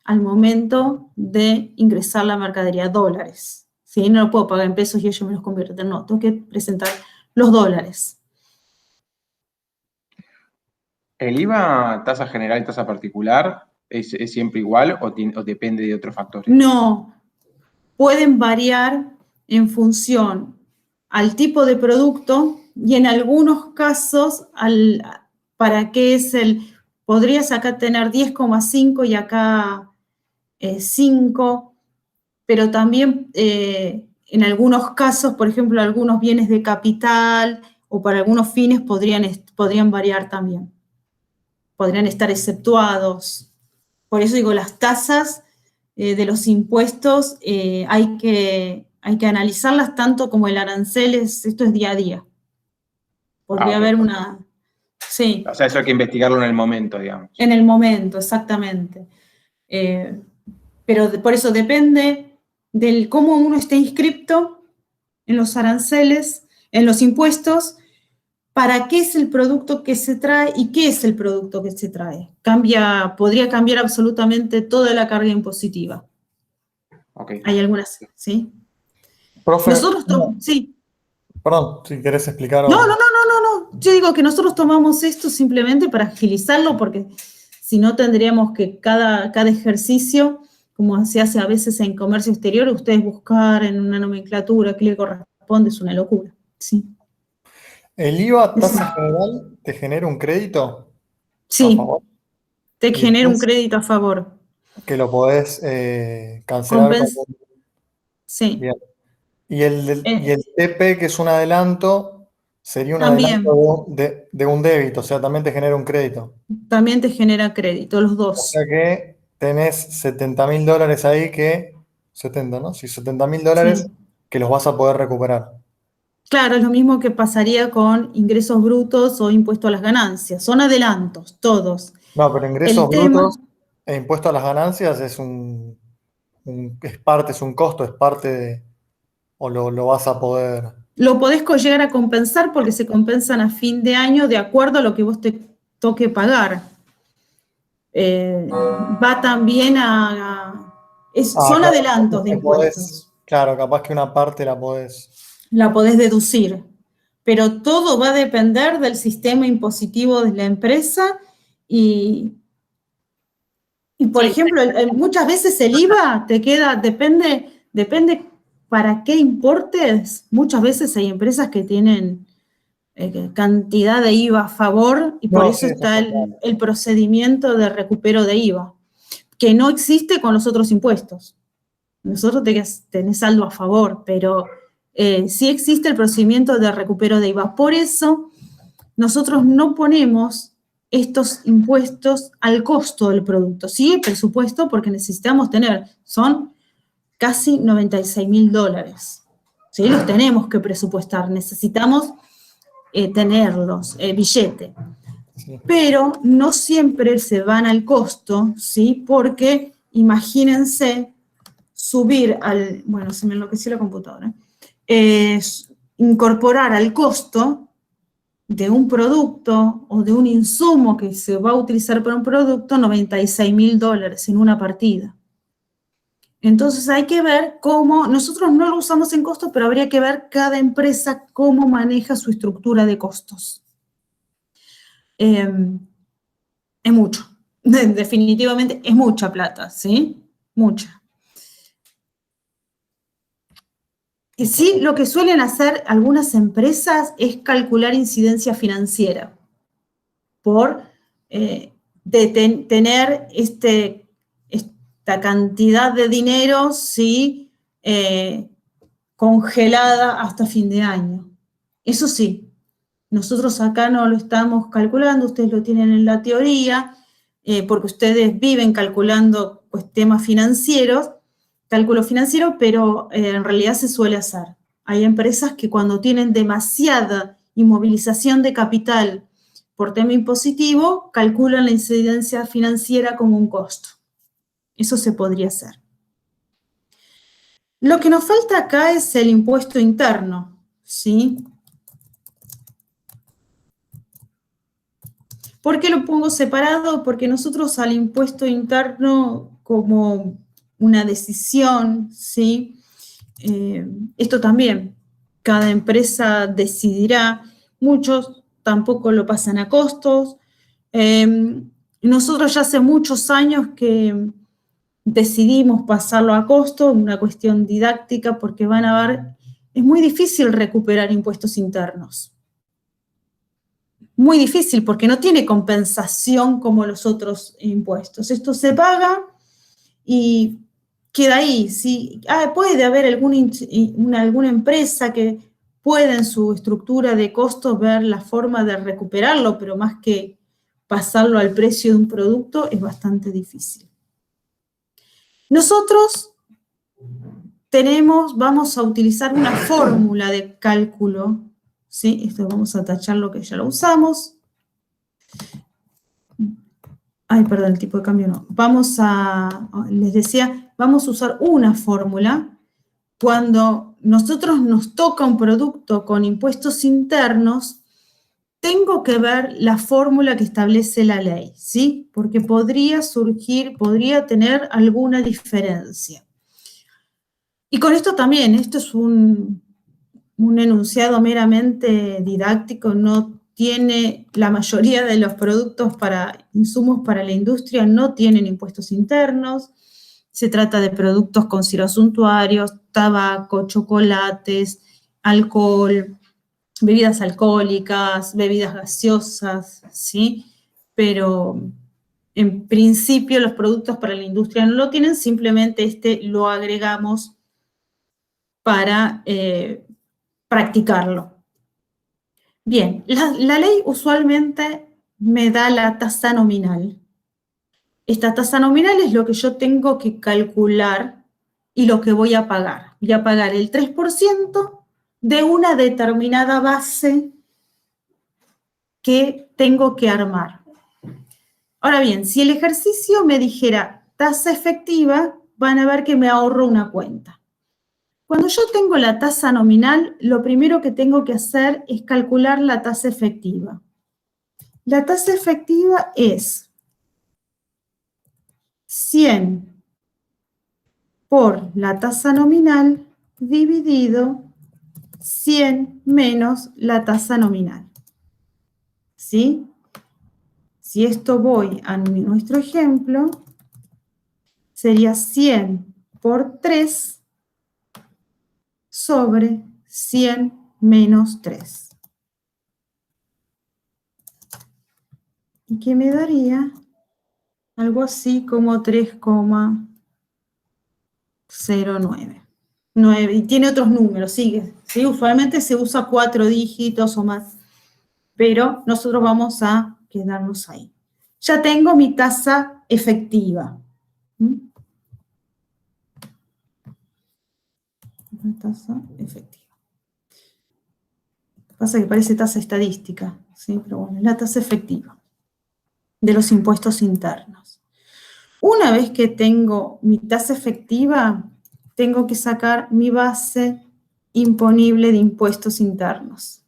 al momento de ingresar la mercadería, dólares, ¿sí? No lo puedo pagar en pesos y ellos me los convierten, no, tengo que presentar los dólares.
¿El IVA, tasa general y tasa particular, es siempre igual o depende de otros factores?
No, pueden variar en función al tipo de producto y en algunos casos para qué es podrías acá tener 10,5 y acá 5, pero también en algunos casos, por ejemplo, algunos bienes de capital o para algunos fines podrían variar también. Podrían estar exceptuados. Por eso digo, las tasas de los impuestos hay que hay que analizarlas tanto como el arancel, esto es día a día. Podría
Ok.
haber una... Sí.
O sea, eso hay que investigarlo en el momento, digamos.
En el momento, exactamente. Pero por eso depende del cómo uno esté inscripto en los aranceles, en los impuestos, para qué es el producto que se trae y qué es el producto que se trae. Podría cambiar absolutamente toda la carga impositiva.
Ok.
Hay algunas, ¿sí?
Profe,
Nosotros, sí.
perdón, si querés explicar.
No. Yo digo que nosotros tomamos esto simplemente para agilizarlo, porque si no tendríamos que cada ejercicio, como se hace a veces en comercio exterior, ustedes buscar en una nomenclatura qué le corresponde, es una locura. Sí.
¿El IVA tasa general te genera un crédito a
Sí,
favor?
te
Y
genera un
después
crédito a favor.
que lo podés cancelar
Sí,
Bien. Y
eh,
el TP, que es un adelanto, sería un
también
adelanto de un débito, o sea, también te genera un crédito.
te genera crédito, los
O
dos.
sea que tenés 70.000 dólares ahí 70, ¿no? Sí, 70.000 dólares
Sí.
que los vas a poder recuperar.
Claro, es lo mismo que pasaría con ingresos brutos o impuesto a las ganancias. Son adelantos, todos.
No, pero ingresos
El tema,
brutos e impuesto a las ganancias es es parte, es un costo, es parte o lo vas a poder.
lo podés llegar a compensar porque se compensan a fin de año de acuerdo a lo que vos te toque pagar. Va también son
Claro,
adelantos de
que
impuestos.
claro, capaz que una parte la podés.
La podés deducir. Pero todo va a depender del sistema impositivo de la empresa y por
Sí,
ejemplo, muchas veces el IVA te queda, depende para qué importes. Muchas veces hay empresas que tienen cantidad de IVA a favor y por
No,
eso
sí, eso
está
está claro.
el procedimiento de recupero de IVA, que no existe con los otros impuestos. Nosotros tenés saldo a favor, pero sí existe el procedimiento de recupero de IVA. Por eso nosotros no ponemos estos impuestos al costo del producto. Sí, el presupuesto, porque necesitamos son casi 96.000 dólares. ¿Sí? Los tenemos que presupuestar, necesitamos tenerlos, billete.
Sí.
Pero no siempre se van al costo, ¿sí? Porque imagínense subir bueno, se me enloqueció la computadora, incorporar al costo de un producto o de un insumo que se va a utilizar para un producto 96.000 dólares en una partida. Entonces hay que ver cómo, nosotros no lo usamos en costos, pero habría que ver cada empresa cómo maneja su estructura de costos. Es mucho, definitivamente es mucha plata, ¿sí? Mucha. Y sí, lo que suelen hacer algunas empresas es calcular incidencia financiera por tener esta cantidad de dinero, ¿sí? Congelada hasta fin de año. Eso sí, nosotros acá no lo estamos calculando, ustedes lo tienen en la teoría, porque ustedes viven calculando pues, temas financieros, cálculo financiero, pero en realidad se suele hacer. Hay empresas que cuando tienen demasiada inmovilización de capital por tema impositivo, calculan la incidencia financiera como un costo. Eso se podría hacer. Lo que nos falta acá es el impuesto interno, ¿sí? ¿Por qué lo pongo separado? Porque nosotros al impuesto interno como una decisión, ¿sí? Esto también, cada empresa decidirá, muchos tampoco lo pasan a costos. Nosotros ya hace muchos años que decidimos pasarlo a costo, una cuestión didáctica, porque van a ver, es muy difícil recuperar impuestos internos. Muy difícil, porque no tiene compensación como los otros impuestos. Esto se paga y queda ahí. ¿Sí? Puede haber alguna empresa que pueda en su estructura de costos ver la forma de recuperarlo, pero más que pasarlo al precio de un producto es bastante difícil. Nosotros vamos a utilizar una fórmula de cálculo, ¿sí? Esto vamos a tachar lo que ya lo usamos. Ay, perdón, el tipo de cambio no. Les decía, vamos a usar una fórmula. Cuando nosotros nos toca un producto con impuestos internos, tengo que ver la fórmula que establece la ley, ¿sí? Porque podría tener alguna diferencia. Y con esto también, esto es un enunciado meramente didáctico, no tiene, la mayoría de los productos insumos para la industria no tienen impuestos internos. Se trata de productos considerados suntuarios, tabaco, chocolates, alcohol, bebidas alcohólicas, bebidas gaseosas, ¿sí? Pero en principio los productos para la industria no lo tienen, simplemente lo agregamos para practicarlo. Bien, la ley usualmente me da la tasa nominal. Esta tasa nominal es lo que yo tengo que calcular y lo que voy a pagar. Voy a pagar el 3% de una determinada base que tengo que armar. Ahora bien, si el ejercicio me dijera tasa efectiva, van a ver que me ahorro una cuenta. Cuando yo tengo la tasa nominal, lo primero que tengo que hacer es calcular la tasa efectiva. La tasa efectiva es 100 por la tasa nominal dividido 100 menos la tasa nominal. ¿Sí? Si esto voy a nuestro ejemplo, sería 100 por 3 sobre 100 menos 3. Y que me daría algo así como 3,09. Y tiene otros números, ¿sí? Usualmente se usa 4 dígitos o más, pero nosotros vamos a quedarnos ahí. Ya tengo mi tasa efectiva. La tasa efectiva. Pasa que parece tasa estadística, ¿sí? Pero bueno, es la tasa efectiva de los impuestos internos. Una vez que tengo mi tasa efectiva, tengo que sacar mi base imponible de impuestos internos.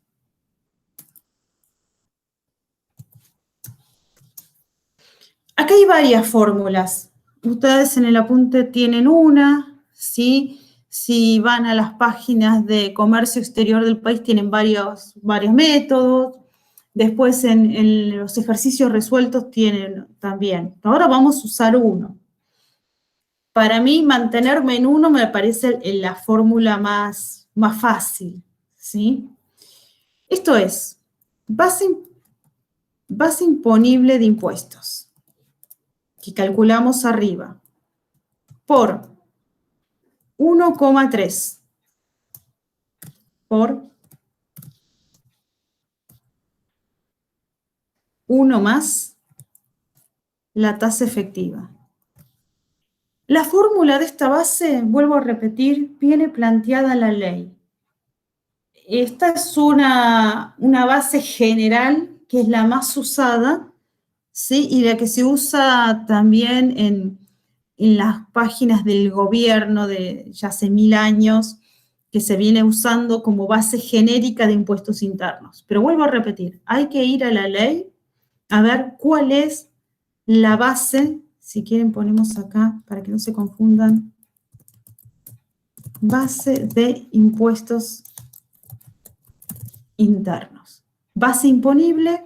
Acá hay varias fórmulas. Ustedes en el apunte tienen una, ¿sí? Si van a las páginas de comercio exterior del país, tienen varios métodos. Después en los ejercicios resueltos tienen también. Ahora vamos a usar uno. Para mí, mantenerme en uno me parece la fórmula más fácil, ¿sí? Esto es, base imponible de impuestos, que calculamos arriba, por 1,3 por 1 más la tasa efectiva. La fórmula de esta base, vuelvo a repetir, viene planteada en la ley. Esta es una base general, que es la más usada, ¿sí? Y la que se usa también en las páginas del gobierno de ya hace 1000 años, que se viene usando como base genérica de impuestos internos. Pero vuelvo a repetir, hay que ir a la ley a ver cuál es la base. Si quieren ponemos acá, para que no se confundan, base de impuestos internos. Base imponible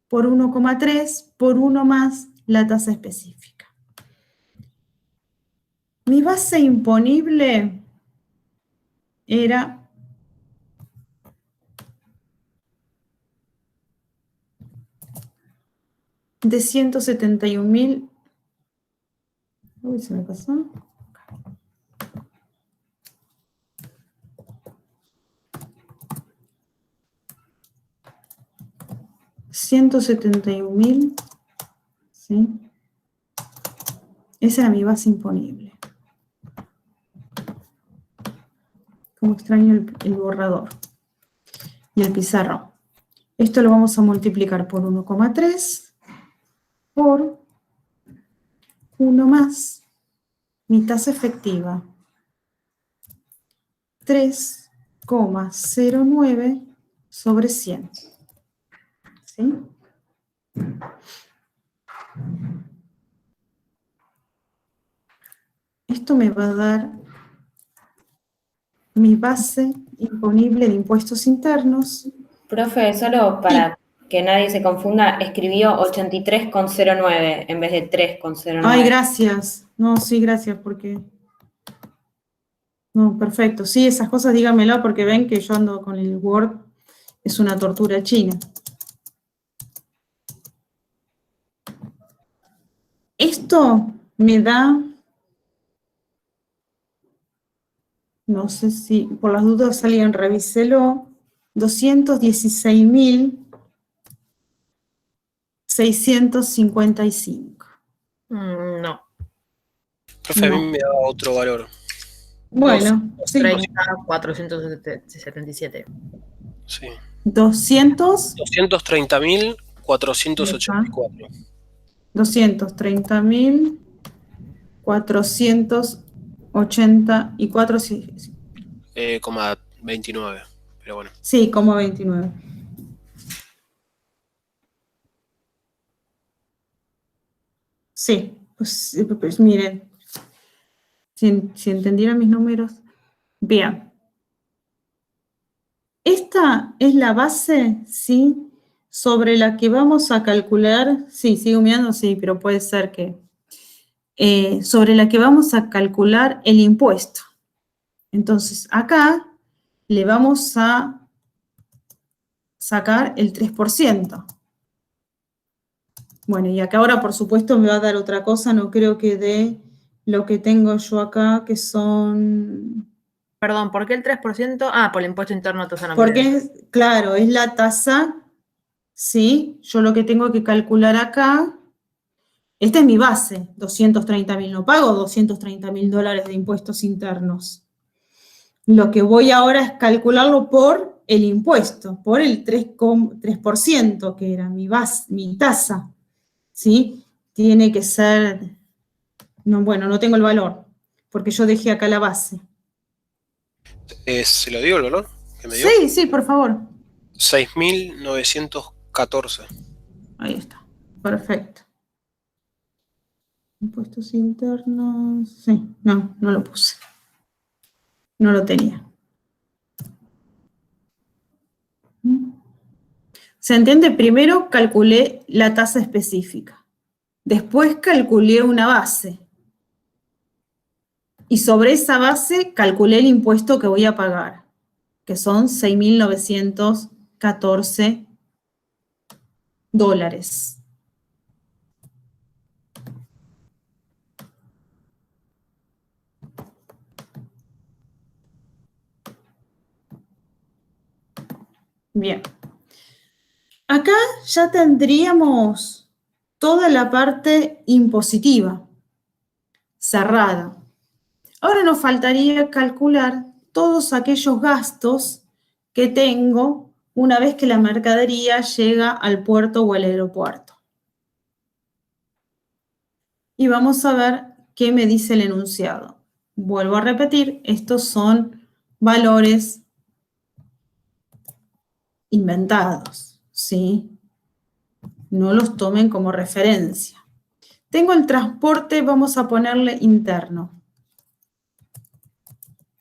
por 1,3 por 1 más la tasa específica. Mi base imponible era de 171.000. Uy, se me pasó. $171.000, ¿sí? Esa era mi base imponible. Como extraño el borrador y el pizarrón. Esto lo vamos a multiplicar por 1,3 por 1 más mi tasa efectiva. 3,09 sobre 100. ¿Sí? Esto me va a dar mi base imponible de impuestos internos.
Profe, solo para que nadie se confunda, escribió 83,09 en vez de 3,09.
Ay, gracias. No, sí, gracias, porque... No, perfecto. Sí, esas cosas díganmelo porque ven que yo ando con el Word. Es una tortura china. Esto me da... No sé si, por las dudas alguien revíselo, 216.655.
No.
Profe, a
No.
mí me da otro valor.
Bueno, sí.
30,477.
Sí.
200,
230.484.
230.484, sí,
Coma 29. Pero bueno.
sí, como 29. Sí, pues miren, si entendieran mis números. Bien. Esta es la base, ¿sí? Sobre la que vamos a calcular, sí, sigo mirando, sí, pero puede ser que, sobre la que vamos a calcular el impuesto. Entonces, acá le vamos a sacar el 3%. Bueno, y acá ahora, por supuesto, me va a dar otra cosa, no creo que dé lo que tengo yo acá, que son...
Perdón, ¿por qué el 3%? Ah, por el impuesto interno tasa nominal.
Porque, claro, es la tasa, ¿sí? Yo lo que tengo que calcular acá, esta es mi base, 230.000, no pago $230.000 de impuestos internos. Lo que voy ahora es calcularlo por el impuesto, por el 3%, que era mi base, mi tasa, ¿sí? Tiene que ser, no, bueno, no tengo el valor, porque yo dejé acá la base.
¿Se lo digo el valor que me dio?
Sí, sí, por favor.
6.914.
Ahí está, perfecto. Impuestos internos, sí, no lo puse. No lo tenía. ¿Se entiende? Primero calculé la tasa específica. Después calculé una base. Y sobre esa base calculé el impuesto que voy a pagar, que son $6.914. Bien. Acá ya tendríamos toda la parte impositiva cerrada. Ahora nos faltaría calcular todos aquellos gastos que tengo una vez que la mercadería llega al puerto o al aeropuerto. Y vamos a ver qué me dice el enunciado. Vuelvo a repetir, estos son valores inventados, ¿sí? No los tomen como referencia. Tengo el transporte, vamos a ponerle interno.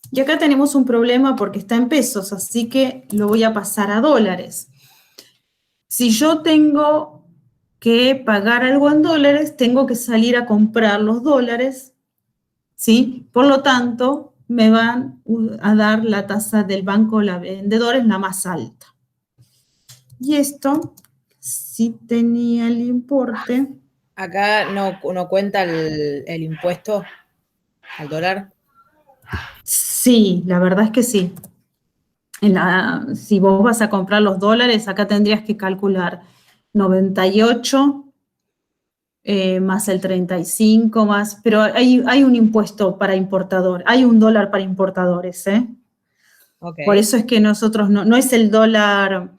Y acá tenemos un problema porque está en pesos, así que lo voy a pasar a dólares. Si yo tengo que pagar algo en dólares, tengo que salir a comprar los dólares, ¿sí? Por lo tanto, me van a dar la tasa del banco, la vendedora es la más alta. Y esto, si tenía el importe.
Acá no cuenta el impuesto al dólar.
Sí, la verdad es que sí. Si vos vas a comprar los dólares, acá tendrías que calcular 98 más el 35 más, pero hay un impuesto para importador, hay un dólar para importadores, ¿eh?
Ok.
Por eso es que nosotros no es el dólar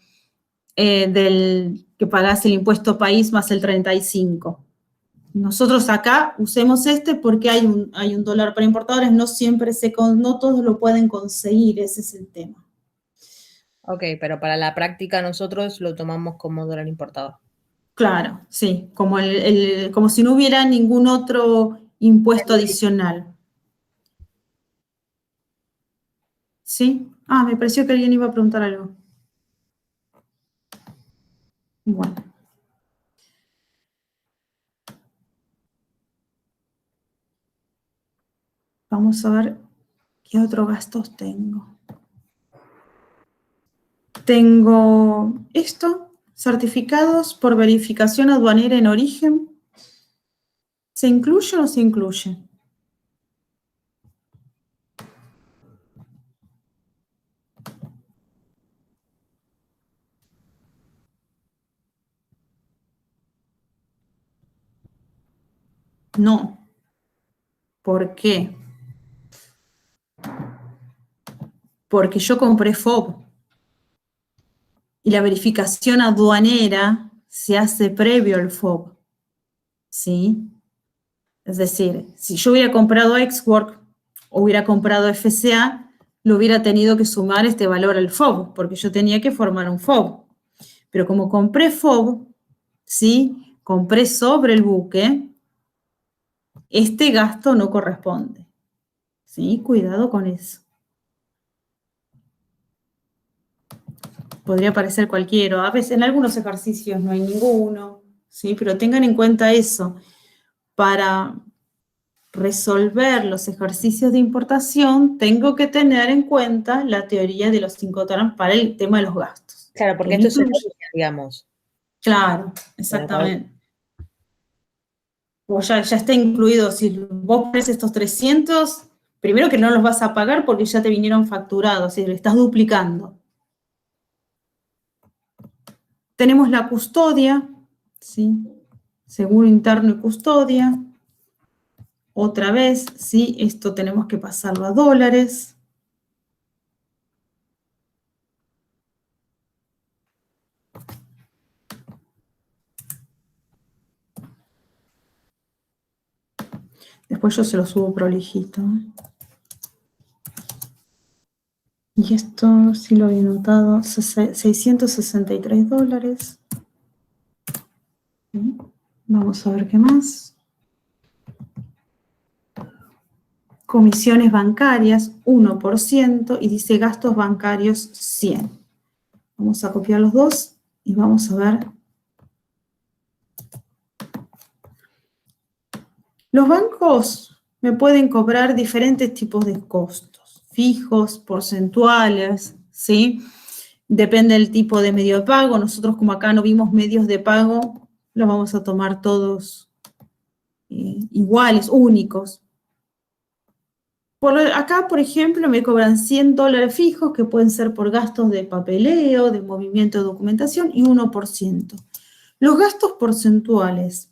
del que pagás el impuesto país más el 35. Nosotros acá usemos este porque hay un dólar para importadores, no siempre no todos lo pueden conseguir, ese es el tema.
Ok, pero para la práctica nosotros lo tomamos como dólar importado.
Claro, sí, como si no hubiera ningún otro impuesto adicional. ¿Sí? Ah, me pareció que alguien iba a preguntar algo. Bueno. Vamos a ver qué otros gastos tengo. Tengo esto, certificados por verificación aduanera en origen. ¿Se incluye o no se incluye? No. ¿Por qué? Porque yo compré FOB y la verificación aduanera se hace previo al FOB, ¿sí? Es decir, si yo hubiera comprado Xwork o hubiera comprado FCA, lo hubiera tenido que sumar este valor al FOB, porque yo tenía que formar un FOB. Pero como compré FOB, ¿sí? Compré sobre el buque, este gasto no corresponde, ¿sí? Cuidado con eso. Podría parecer cualquiera, a veces en algunos ejercicios no hay ninguno, ¿sí? Pero tengan en cuenta eso. Para resolver los ejercicios de importación, tengo que tener en cuenta la teoría de los 5 terms para el tema de los gastos.
Claro, porque esto es digamos.
Claro, exactamente. O ya está incluido, si vos pones estos 300, primero que no los vas a pagar porque ya te vinieron facturados, si le estás duplicando. Tenemos la custodia, ¿sí? Seguro interno y custodia. Otra vez, ¿sí? Esto tenemos que pasarlo a dólares. Después yo se lo subo prolijito. Y esto sí lo había notado, $663. Vamos a ver qué más. Comisiones bancarias, 1%, y dice gastos bancarios, 100. Vamos a copiar los dos y vamos a ver. Los bancos me pueden cobrar diferentes tipos de costos, fijos, porcentuales, ¿sí? Depende del tipo de medio de pago. Nosotros, como acá no vimos medios de pago, los vamos a tomar todos iguales, únicos. Acá, por ejemplo, me cobran $100 fijos, que pueden ser por gastos de papeleo, de movimiento de documentación, y 1%. Los gastos porcentuales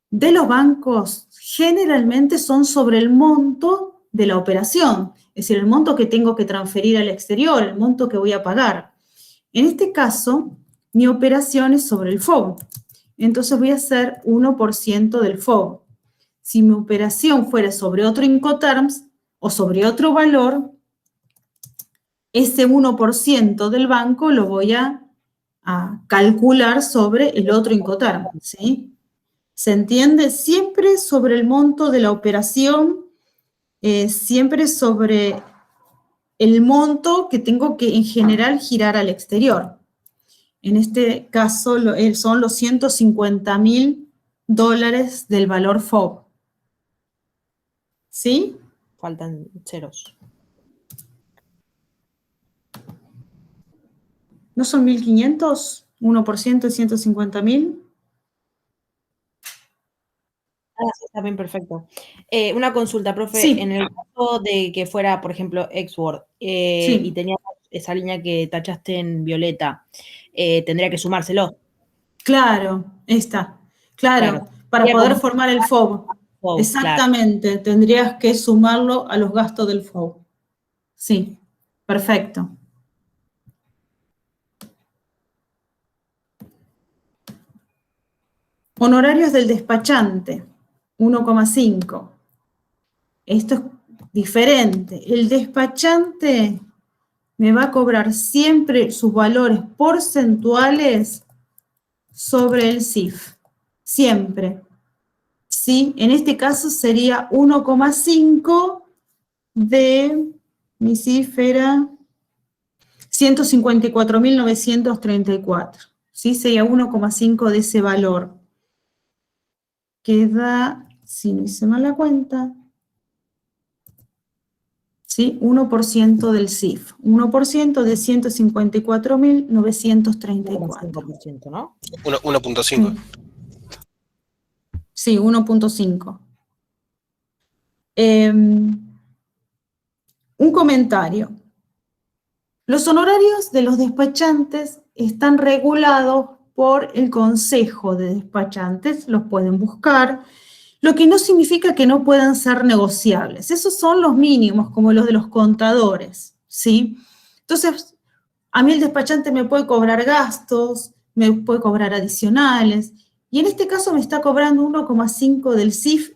de los bancos generalmente son sobre el monto de la operación, es decir, el monto que tengo que transferir al exterior, el monto que voy a pagar. En este caso, mi operación es sobre el FOB, entonces voy a hacer 1% del FOB. Si mi operación fuera sobre otro Incoterms o sobre otro valor, ese 1% del banco lo voy a calcular sobre el otro Incoterms, ¿sí? ¿Se entiende? Siempre sobre el monto de la operación, siempre sobre el monto que tengo que en general girar al exterior. En este caso son los $150.000 del valor FOB. ¿Sí?
Faltan ceros.
¿No son 1.500? ¿1% de 150.000?
Sí, está bien, perfecto. Una consulta, profe.
Sí.
En el caso de que fuera, por ejemplo, Xword,
Sí.
y teníamos esa línea que tachaste en violeta, tendría que sumárselo.
Claro, esta. Claro, para
Sería
poder
como
formar el FOB.
FOB,
Exactamente, tendrías que sumarlo a los gastos del FOB. Sí. Perfecto. Honorarios del despachante, 1,5. Esto es diferente. El despachante me va a cobrar siempre sus valores porcentuales sobre el CIF. Siempre. ¿Sí? En este caso sería 1,5 de, mi CIF era 154.934. ¿Sí? Sería 1,5 de ese valor. Queda, si no hice mal la cuenta, ¿sí? 1% del CIF. 1% de 154.934.
5%, ¿no?
1.5.
Sí, 1,5. Un comentario. Los honorarios de los despachantes están regulados por el Consejo de Despachantes, los pueden buscar, lo que no significa que no puedan ser negociables. Esos son los mínimos, como los de los contadores, ¿sí? Entonces, a mí el despachante me puede cobrar gastos, me puede cobrar adicionales, y en este caso me está cobrando 1,5 del CIF,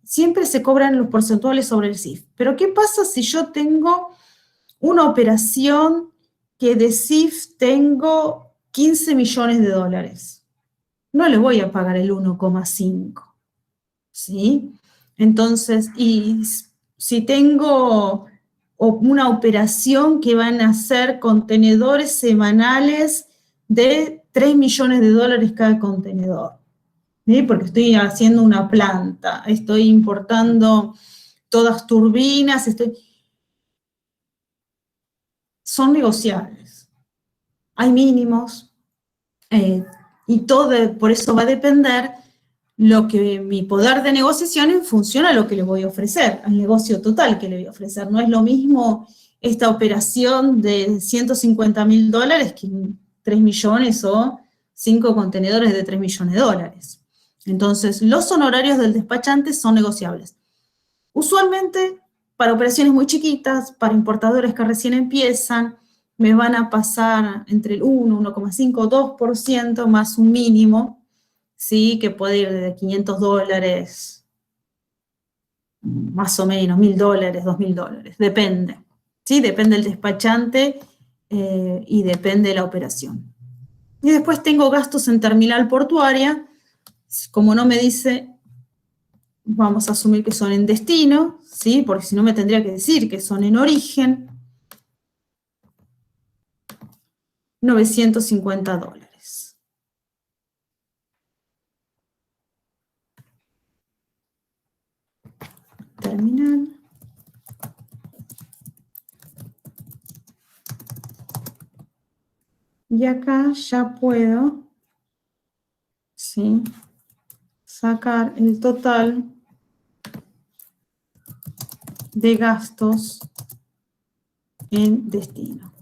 siempre se cobran los porcentuales sobre el CIF. Pero ¿qué pasa si yo tengo una operación que de CIF tengo 15 millones de dólares? No le voy a pagar el 1,5, ¿sí? Entonces, y si tengo una operación que van a ser contenedores semanales de 3 millones de dólares cada contenedor, ¿sí? Porque estoy haciendo una planta, estoy importando todas turbinas, son negociables. Hay mínimos, y todo, por eso va a depender lo que mi poder de negociación en función a lo que le voy a ofrecer, al negocio total que le voy a ofrecer. No es lo mismo esta operación de 150.000 dólares que 3 millones o 5 contenedores de 3 millones de dólares. Entonces, los honorarios del despachante son negociables. Usualmente, para operaciones muy chiquitas, para importadores que recién empiezan, me van a pasar entre el 1, 1,5, 2% más un mínimo, ¿sí? Que puede ir de 500 dólares, más o menos, 1.000 dólares, 2.000 dólares, depende, ¿sí? Depende del despachante y depende de la operación. Y después tengo gastos en terminal portuaria, como no me dice, vamos a asumir que son en destino, ¿sí? Porque si no me tendría que decir que son en origen, 950 dólares. Terminal. Y acá ya puedo, ¿sí?, sacar el total de gastos en destino,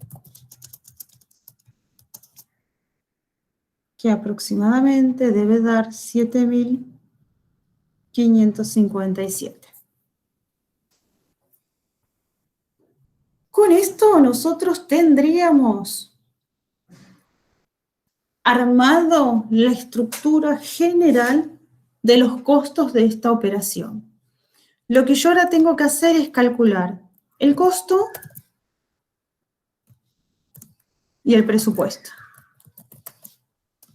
que aproximadamente debe dar 7.557. Con esto nosotros tendríamos armado la estructura general de los costos de esta operación. Lo que yo ahora tengo que hacer es calcular el costo y el presupuesto.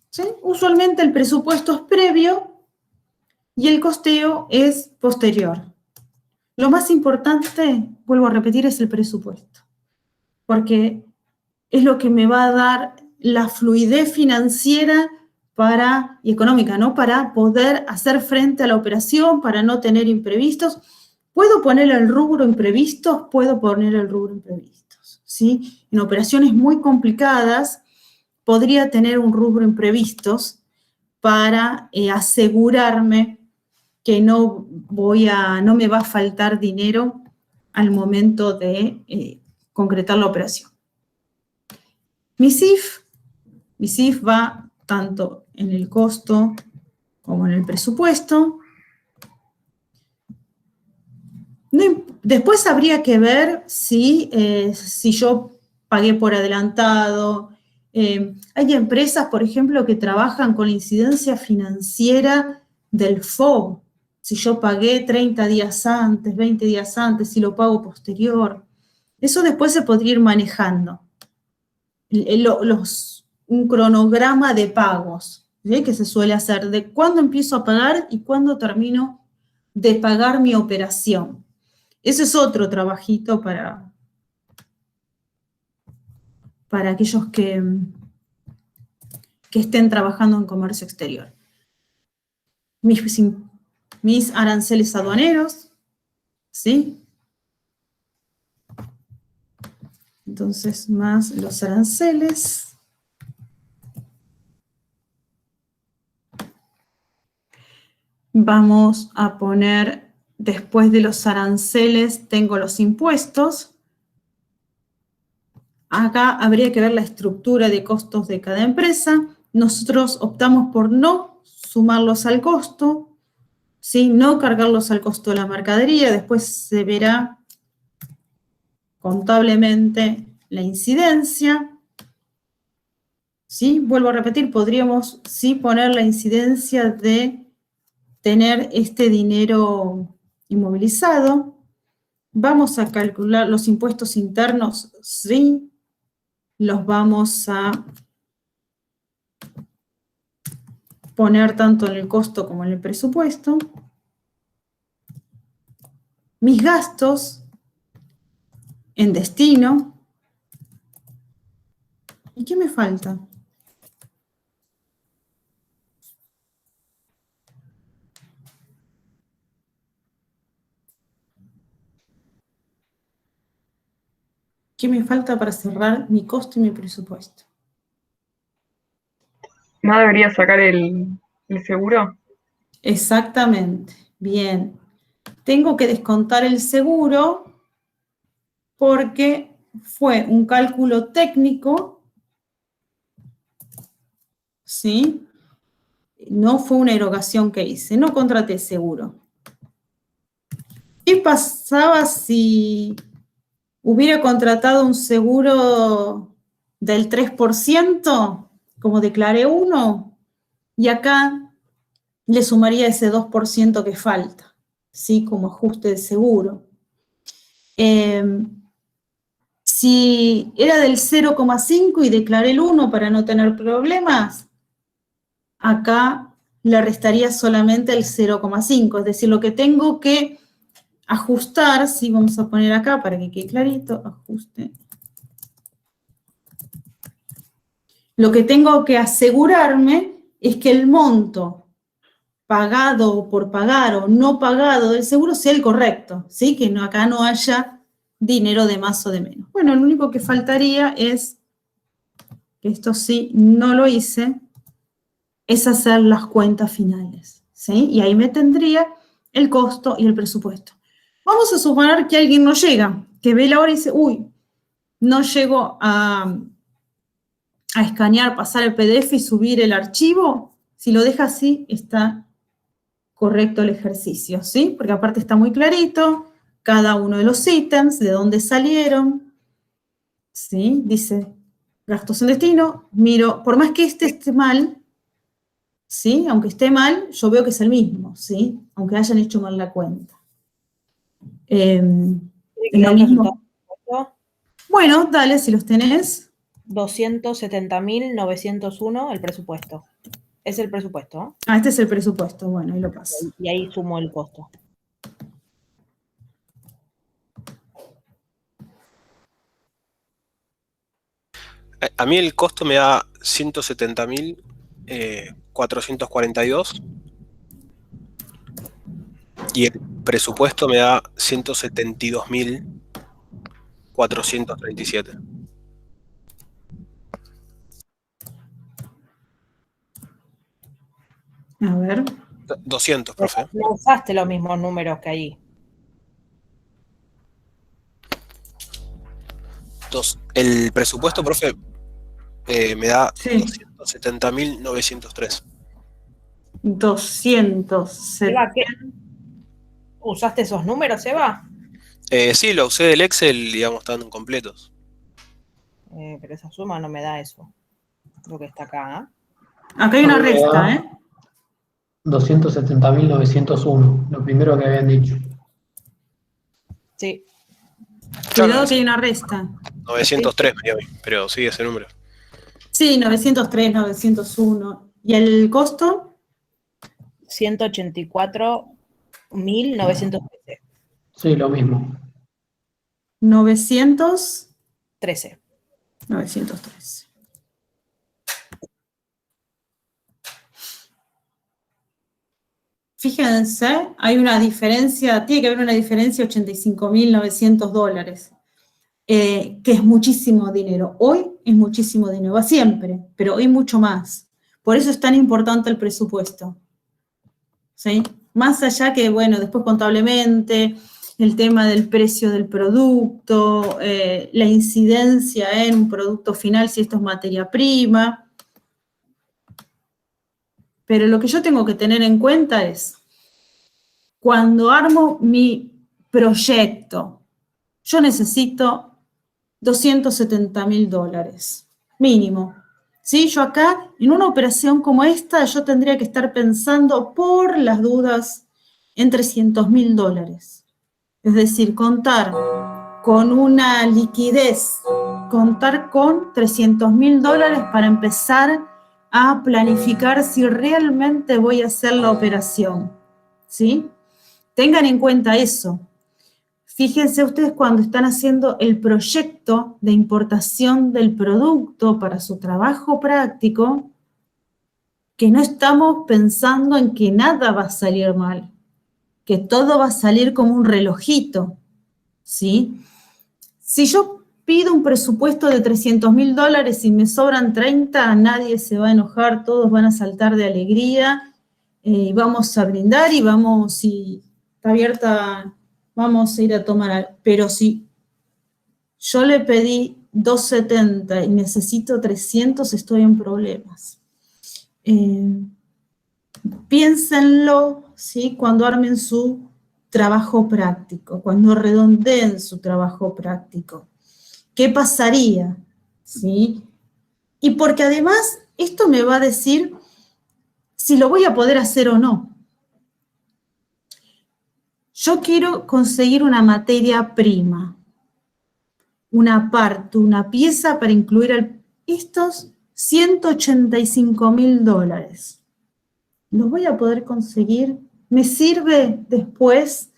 ¿Sí? Usualmente el presupuesto es previo y el costeo es posterior. Lo más importante, vuelvo a repetir, es el presupuesto, porque es lo que me va a dar la fluidez financiera y económica, ¿no? Para poder hacer frente a la operación, para no tener imprevistos. ¿Puedo poner el rubro imprevistos? Puedo poner el rubro imprevistos, ¿sí? En operaciones muy complicadas podría tener un rubro imprevistos para asegurarme que no me va a faltar dinero al momento de concretar la operación. Mi CIF va tanto en el costo como en el presupuesto. Después habría que ver si yo pagué por adelantado. Hay empresas, por ejemplo, que trabajan con la incidencia financiera del FOB. Si yo pagué 30 días antes, 20 días antes, si lo pago posterior. Eso después se podría ir manejando. Un cronograma de pagos, ¿sí? Que se suele hacer de cuándo empiezo a pagar y cuándo termino de pagar mi operación. Ese es otro trabajito para aquellos que estén trabajando en comercio exterior. Mis aranceles aduaneros, ¿sí? Entonces, más los aranceles. Vamos a poner, después de los aranceles, tengo los impuestos. Acá habría que ver la estructura de costos de cada empresa. Nosotros optamos por no sumarlos al costo, ¿sí? No cargarlos al costo de la mercadería. Después se verá contablemente la incidencia. ¿Sí? Vuelvo a repetir, podríamos sí poner la incidencia de tener este dinero inmovilizado. Vamos a calcular los impuestos internos, sí. Los vamos a poner tanto en el costo como en el presupuesto. Mis gastos en destino. ¿Y qué me falta? ¿Qué me falta para cerrar mi costo y mi presupuesto?
¿No debería sacar el seguro?
Exactamente. Bien. Tengo que descontar el seguro porque fue un cálculo técnico, ¿sí? No fue una erogación que hice, no contraté seguro. ¿Qué pasaba si hubiera contratado un seguro del 3%, como declaré uno, y acá le sumaría ese 2% que falta, ¿sí? Como ajuste de seguro. Si era del 0,5 y declaré el 1 para no tener problemas, acá le restaría solamente el 0,5, es decir, lo que tengo que ajustar, sí, vamos a poner acá para que quede clarito, ajuste. Lo que tengo que asegurarme es que el monto pagado por pagar o no pagado del seguro sea el correcto, ¿sí? Que acá no haya dinero de más o de menos. Bueno, lo único que faltaría es, que esto sí no lo hice, es hacer las cuentas finales, ¿sí? Y ahí me tendría el costo y el presupuesto. Vamos a suponer que alguien no llega, que ve la hora y dice, uy, no llego a escanear, pasar el PDF y subir el archivo. Si lo deja así, está correcto el ejercicio, ¿sí? Porque aparte está muy clarito, cada uno de los ítems, de dónde salieron, ¿sí? Dice, gastos en destino, miro, por más que este esté mal, ¿sí? Aunque esté mal, yo veo que es el mismo, ¿sí? Aunque hayan hecho mal la cuenta. En el mismo. Bueno, dale, si los tenés.
270.901 el presupuesto. Es el presupuesto, ¿no?
Ah, este es el presupuesto, bueno, ahí lo paso.
Y ahí sumo el costo.
A mí el costo me da 170.442 y el presupuesto me da 172.437.
A ver.
200, profe.
No usaste los mismos números que ahí.
El presupuesto, profe, me da
Sí.
270.903.
200.
Eva, ¿qué? ¿Usaste esos números, Eva?
Sí, lo usé del Excel, digamos, están completos.
Pero esa suma no me da eso. Lo que está acá.
Acá hay una resta, ¿eh?
270.901, lo primero que habían dicho.
Sí.
Cuidado que hay una resta.
903 me dio a mí, pero sí, ese número.
Sí, 903, 901. ¿Y el costo?
184.913.
Sí, lo mismo.
913. 913. Fíjense, hay una diferencia, tiene que haber una diferencia de $85.900, que es muchísimo dinero. Hoy es muchísimo dinero, va siempre, pero hoy mucho más. Por eso es tan importante el presupuesto. ¿Sí? Más allá que, bueno, después contablemente, el tema del precio del producto, la incidencia en un producto final, si esto es materia prima. Pero lo que yo tengo que tener en cuenta es, cuando armo mi proyecto, yo necesito $270.000, mínimo. ¿Sí? Yo acá, en una operación como esta, yo tendría que estar pensando, por las dudas, en $300.000. Es decir, contar con una liquidez, contar con $300.000 para empezar a planificar si realmente voy a hacer la operación. ¿Sí? Tengan en cuenta eso. Fíjense ustedes cuando están haciendo el proyecto de importación del producto para su trabajo práctico, que no estamos pensando en que nada va a salir mal, que todo va a salir como un relojito, ¿sí? Si yo pido un presupuesto de $300.000 y me sobran 30, nadie se va a enojar, todos van a saltar de alegría, y vamos a brindar y vamos, si está abierta, vamos a ir a tomar algo. Pero si yo le pedí 270 y necesito 300, estoy en problemas. Piénsenlo, ¿sí? Cuando armen su trabajo práctico, cuando redondeen su trabajo práctico. ¿Qué pasaría? ¿Sí? Y porque además esto me va a decir si lo voy a poder hacer o no. Yo quiero conseguir una materia prima, una parte, una pieza para incluir estos $185.000. ¿Los voy a poder conseguir? ¿Me sirve después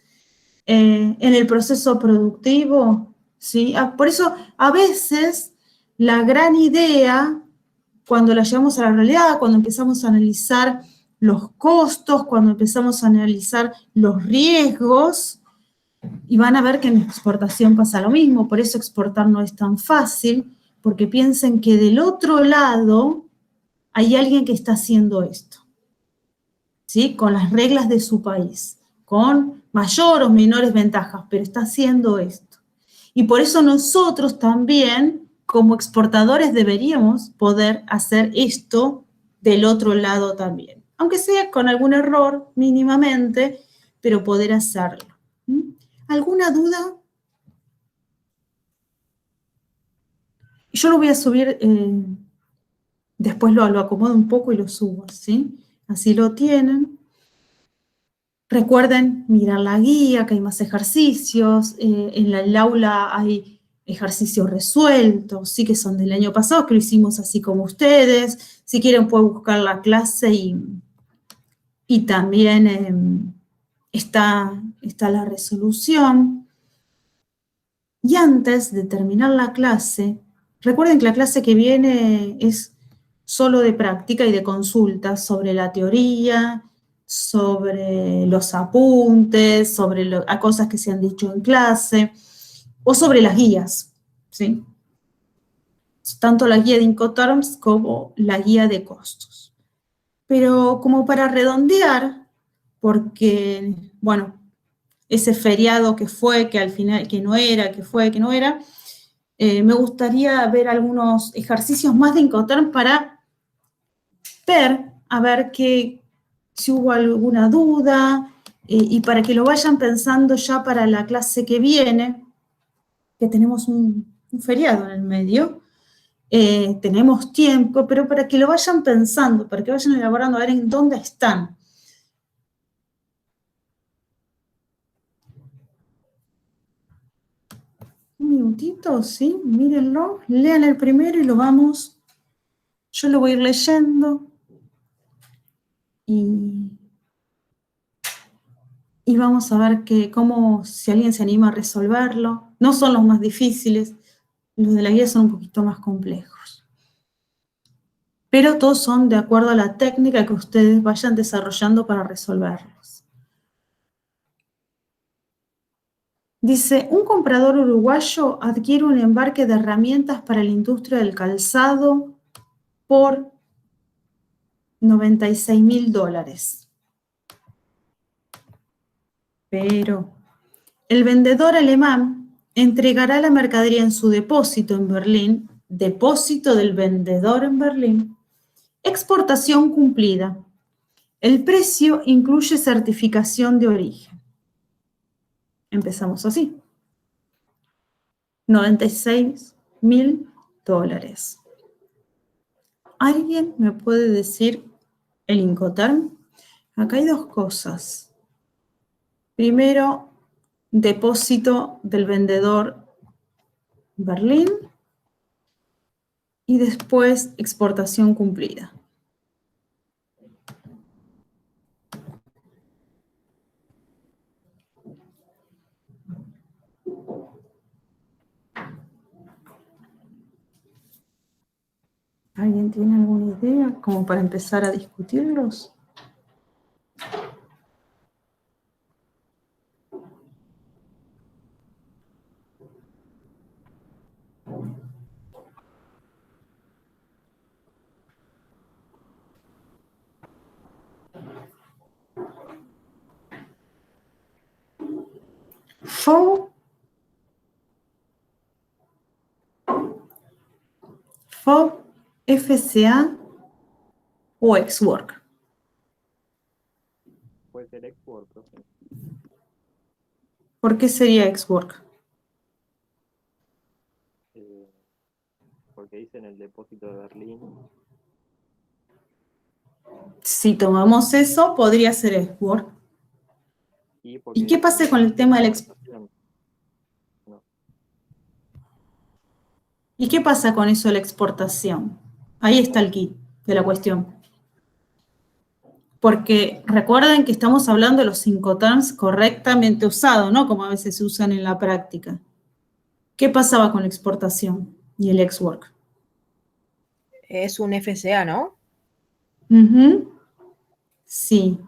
en el proceso productivo? ¿Sí? Por eso, a veces, la gran idea, cuando la llevamos a la realidad, cuando empezamos a analizar los costos, cuando empezamos a analizar los riesgos, y van a ver que en exportación pasa lo mismo, por eso exportar no es tan fácil, porque piensen que del otro lado hay alguien que está haciendo esto, ¿sí? Con las reglas de su país, con mayor o menores ventajas, pero está haciendo esto. Y por eso nosotros también, como exportadores, deberíamos poder hacer esto del otro lado también, aunque sea con algún error mínimamente, pero poder hacerlo. ¿Alguna duda? Yo lo voy a subir, después lo acomodo un poco y lo subo, ¿sí? Así lo tienen. Recuerden mirar la guía, que hay más ejercicios. En el aula hay ejercicios resueltos, sí, que son del año pasado, que lo hicimos así como ustedes. Si quieren pueden buscar la clase y también está la resolución. Y antes de terminar la clase, recuerden que la clase que viene es solo de práctica y de consulta sobre la teoría, sobre los apuntes, sobre cosas que se han dicho en clase, o sobre las guías, ¿sí? Tanto la guía de Incoterms como la guía de costos. Pero como para redondear, porque, bueno, ese feriado que fue, que al final, que no era, que fue, que no era, me gustaría ver algunos ejercicios más de Incoterms para ver, a ver si hubo alguna duda, y para que lo vayan pensando ya para la clase que viene, que tenemos un feriado en el medio, tenemos tiempo, pero para que lo vayan pensando, para que vayan elaborando, a ver en dónde están. Un minutito, ¿sí? Mírenlo, lean el primero y lo vamos, yo lo voy a ir leyendo y vamos a ver si alguien se anima a resolverlo. No son los más difíciles, los de la guía son un poquito más complejos. Pero todos son de acuerdo a la técnica que ustedes vayan desarrollando para resolverlos. Dice, un comprador uruguayo adquiere un embarque de herramientas para la industria del calzado por $96.000. Pero el vendedor alemán entregará la mercadería en su depósito en Berlín, depósito del vendedor en Berlín, exportación cumplida. El precio incluye certificación de origen. Empezamos así. $96.000. ¿Alguien me puede decir el Incoterm? Acá hay dos cosas. Primero, depósito del vendedor Berlín y después exportación cumplida. ¿Alguien tiene alguna idea como para empezar a discutirlos? FOB, FCA o Ex-Work.
Puede ser Ex-Work, profe.
¿Por qué sería Ex-Work?
Porque dice en el depósito de Berlín.
Si tomamos eso, podría ser Ex-Work. ¿Y qué pasa con el tema del exportación?
No.
¿Y qué pasa con eso de la exportación? Ahí está el kit de la cuestión. Porque recuerden que estamos hablando de los Incoterms correctamente usados, ¿no? Como a veces se usan en la práctica. ¿Qué pasaba con la exportación y el Ex-Work?
Es un FCA, ¿no?
Sí.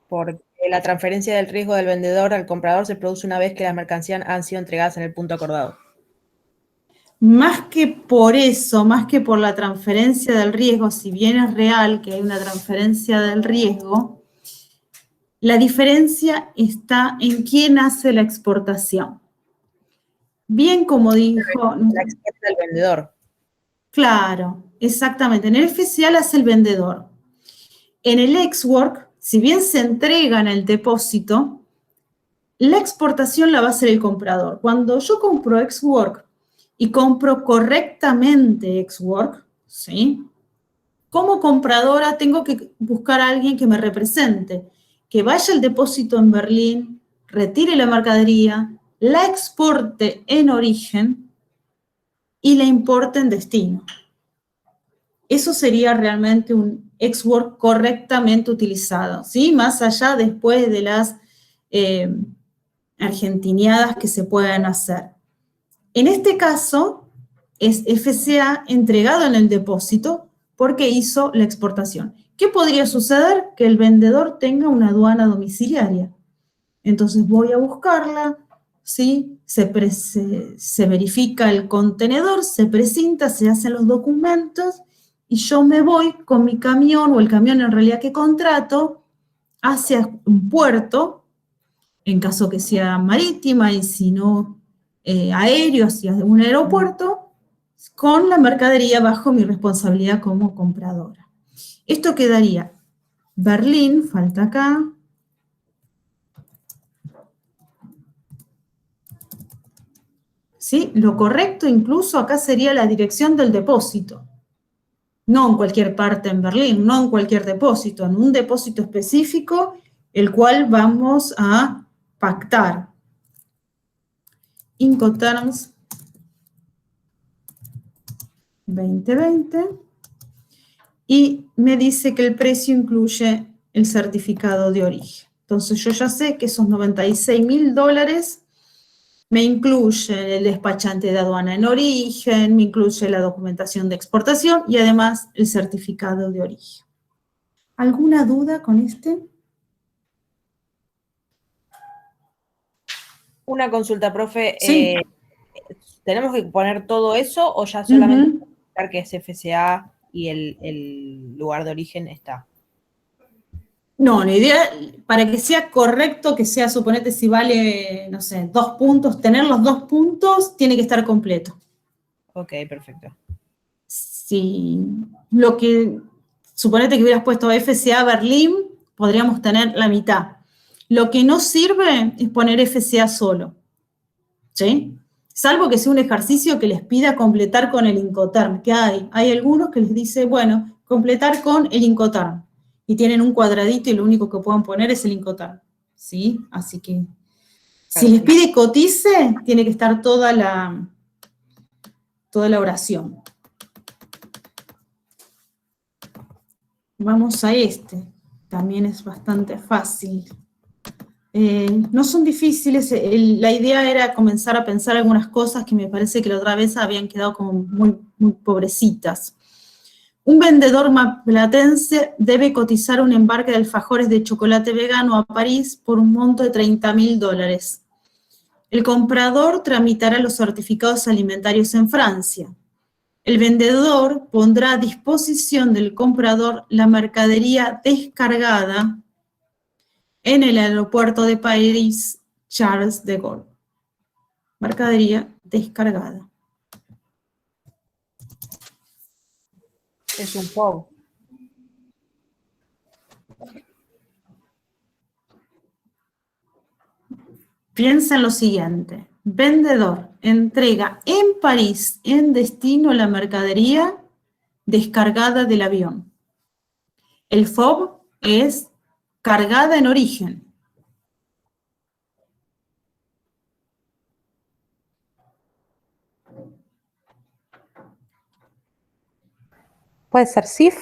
Porque la transferencia del riesgo del vendedor al comprador se produce una vez que las mercancías han sido entregadas en el punto acordado.
Más que por eso, más que por la transferencia del riesgo, si bien es real que hay una transferencia del riesgo, la diferencia está en quién hace la exportación. Bien como dijo...
La exporta del vendedor.
Claro, exactamente. En el FCA la hace el vendedor. En el Ex-Work, si bien se entrega en el depósito, la exportación la va a hacer el comprador. Cuando yo compro Ex-Work y compro correctamente Ex-Work, ¿sí? Como compradora tengo que buscar a alguien que me represente, que vaya al depósito en Berlín, retire la mercadería, la exporte en origen y la importe en destino. Eso sería realmente un Ex-Work correctamente utilizado, ¿sí? Más allá después de las argentineadas que se pueden hacer. En este caso, es FCA entregado en el depósito porque hizo la exportación. ¿Qué podría suceder? Que el vendedor tenga una aduana domiciliaria. Entonces voy a buscarla, ¿sí? Se verifica el contenedor, se precinta, se hacen los documentos y yo me voy con mi camión, o el camión en realidad que contrato, hacia un puerto, en caso que sea marítima, y si no aéreo, hacia un aeropuerto, con la mercadería bajo mi responsabilidad como compradora. Esto quedaría Berlín, falta acá, ¿sí? Lo correcto incluso acá sería la dirección del depósito. No en cualquier parte en Berlín, no en cualquier depósito, en un depósito específico, el cual vamos a pactar. Incoterms 2020. Y me dice que el precio incluye el certificado de origen. Entonces yo ya sé que esos $96.000 me incluye el despachante de aduana en origen, me incluye la documentación de exportación y además el certificado de origen. ¿Alguna duda con este?
Una consulta, profe.
Sí.
¿Tenemos que poner todo eso o ya solamente indicar que es FCA y el lugar de origen está?
No, la idea, para que sea correcto, que sea, suponete si vale, no sé, 2 puntos, tener los 2 puntos, tiene que estar completo.
Ok, perfecto.
Si lo que, suponete que hubieras puesto FCA Berlín, podríamos tener la mitad. Lo que no sirve es poner FCA solo, ¿sí? Salvo que sea un ejercicio que les pida completar con el Incoterm, que hay algunos que les dice, bueno, completar con el Incoterm. Y tienen un cuadradito y lo único que puedan poner es el Incoterm, ¿sí? Así que, si les pide cotice, tiene que estar toda la oración. Vamos a este, también es bastante fácil. No son difíciles, la idea era comenzar a pensar algunas cosas que me parece que la otra vez habían quedado como muy, muy pobrecitas. Un vendedor marplatense debe cotizar un embarque de alfajores de chocolate vegano a París por un monto de $30.000. El comprador tramitará los certificados alimentarios en Francia. El vendedor pondrá a disposición del comprador la mercadería descargada en el aeropuerto de París Charles de Gaulle. Mercadería descargada.
Es un FOB.
Piensa en lo siguiente. Vendedor entrega en París, en destino, la mercadería descargada del avión. El FOB es cargada en origen.
¿Puede ser CIF?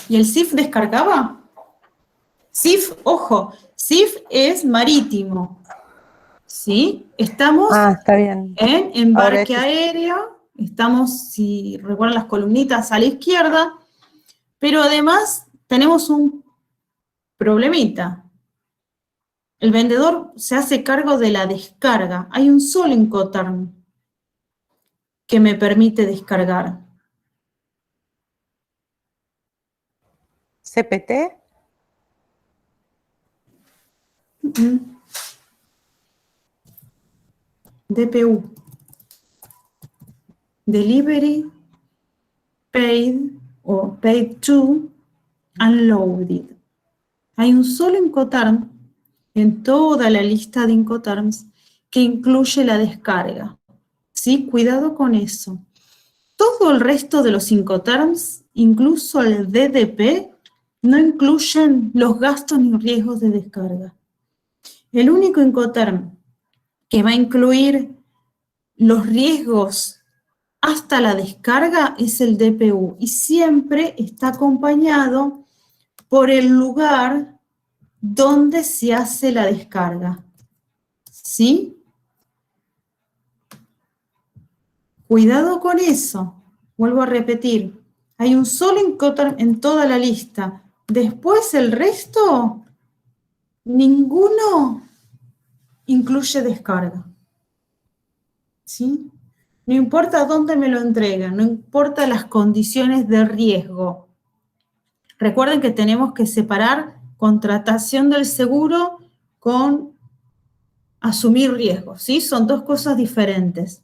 ¿Y el CIF descargaba? CIF, ojo, CIF es marítimo. ¿Sí? Estamos
Está bien.
en embarque aéreo, estamos, si recuerdan las columnitas, a la izquierda, pero además tenemos un problemita. El vendedor se hace cargo de la descarga. Hay un solo Incoterm que me permite descargar.
¿CPT?
DPU. Delivery, paid o paid to, unloaded. Hay un solo Incoterm en toda la lista de Incoterms que incluye la descarga. ¿Sí? Cuidado con eso. Todo el resto de los Incoterms, incluso el DDP, no incluyen los gastos ni riesgos de descarga. El único Incoterm que va a incluir los riesgos hasta la descarga es el DPU y siempre está acompañado por el lugar donde se hace la descarga. ¿Sí? Cuidado con eso. Vuelvo a repetir. Hay un solo Incoterm en toda la lista. Después el resto, ninguno incluye descarga. ¿Sí? No importa dónde me lo entregan, no importa las condiciones de riesgo. Recuerden que tenemos que separar contratación del seguro con asumir riesgos, ¿sí? Son dos cosas diferentes.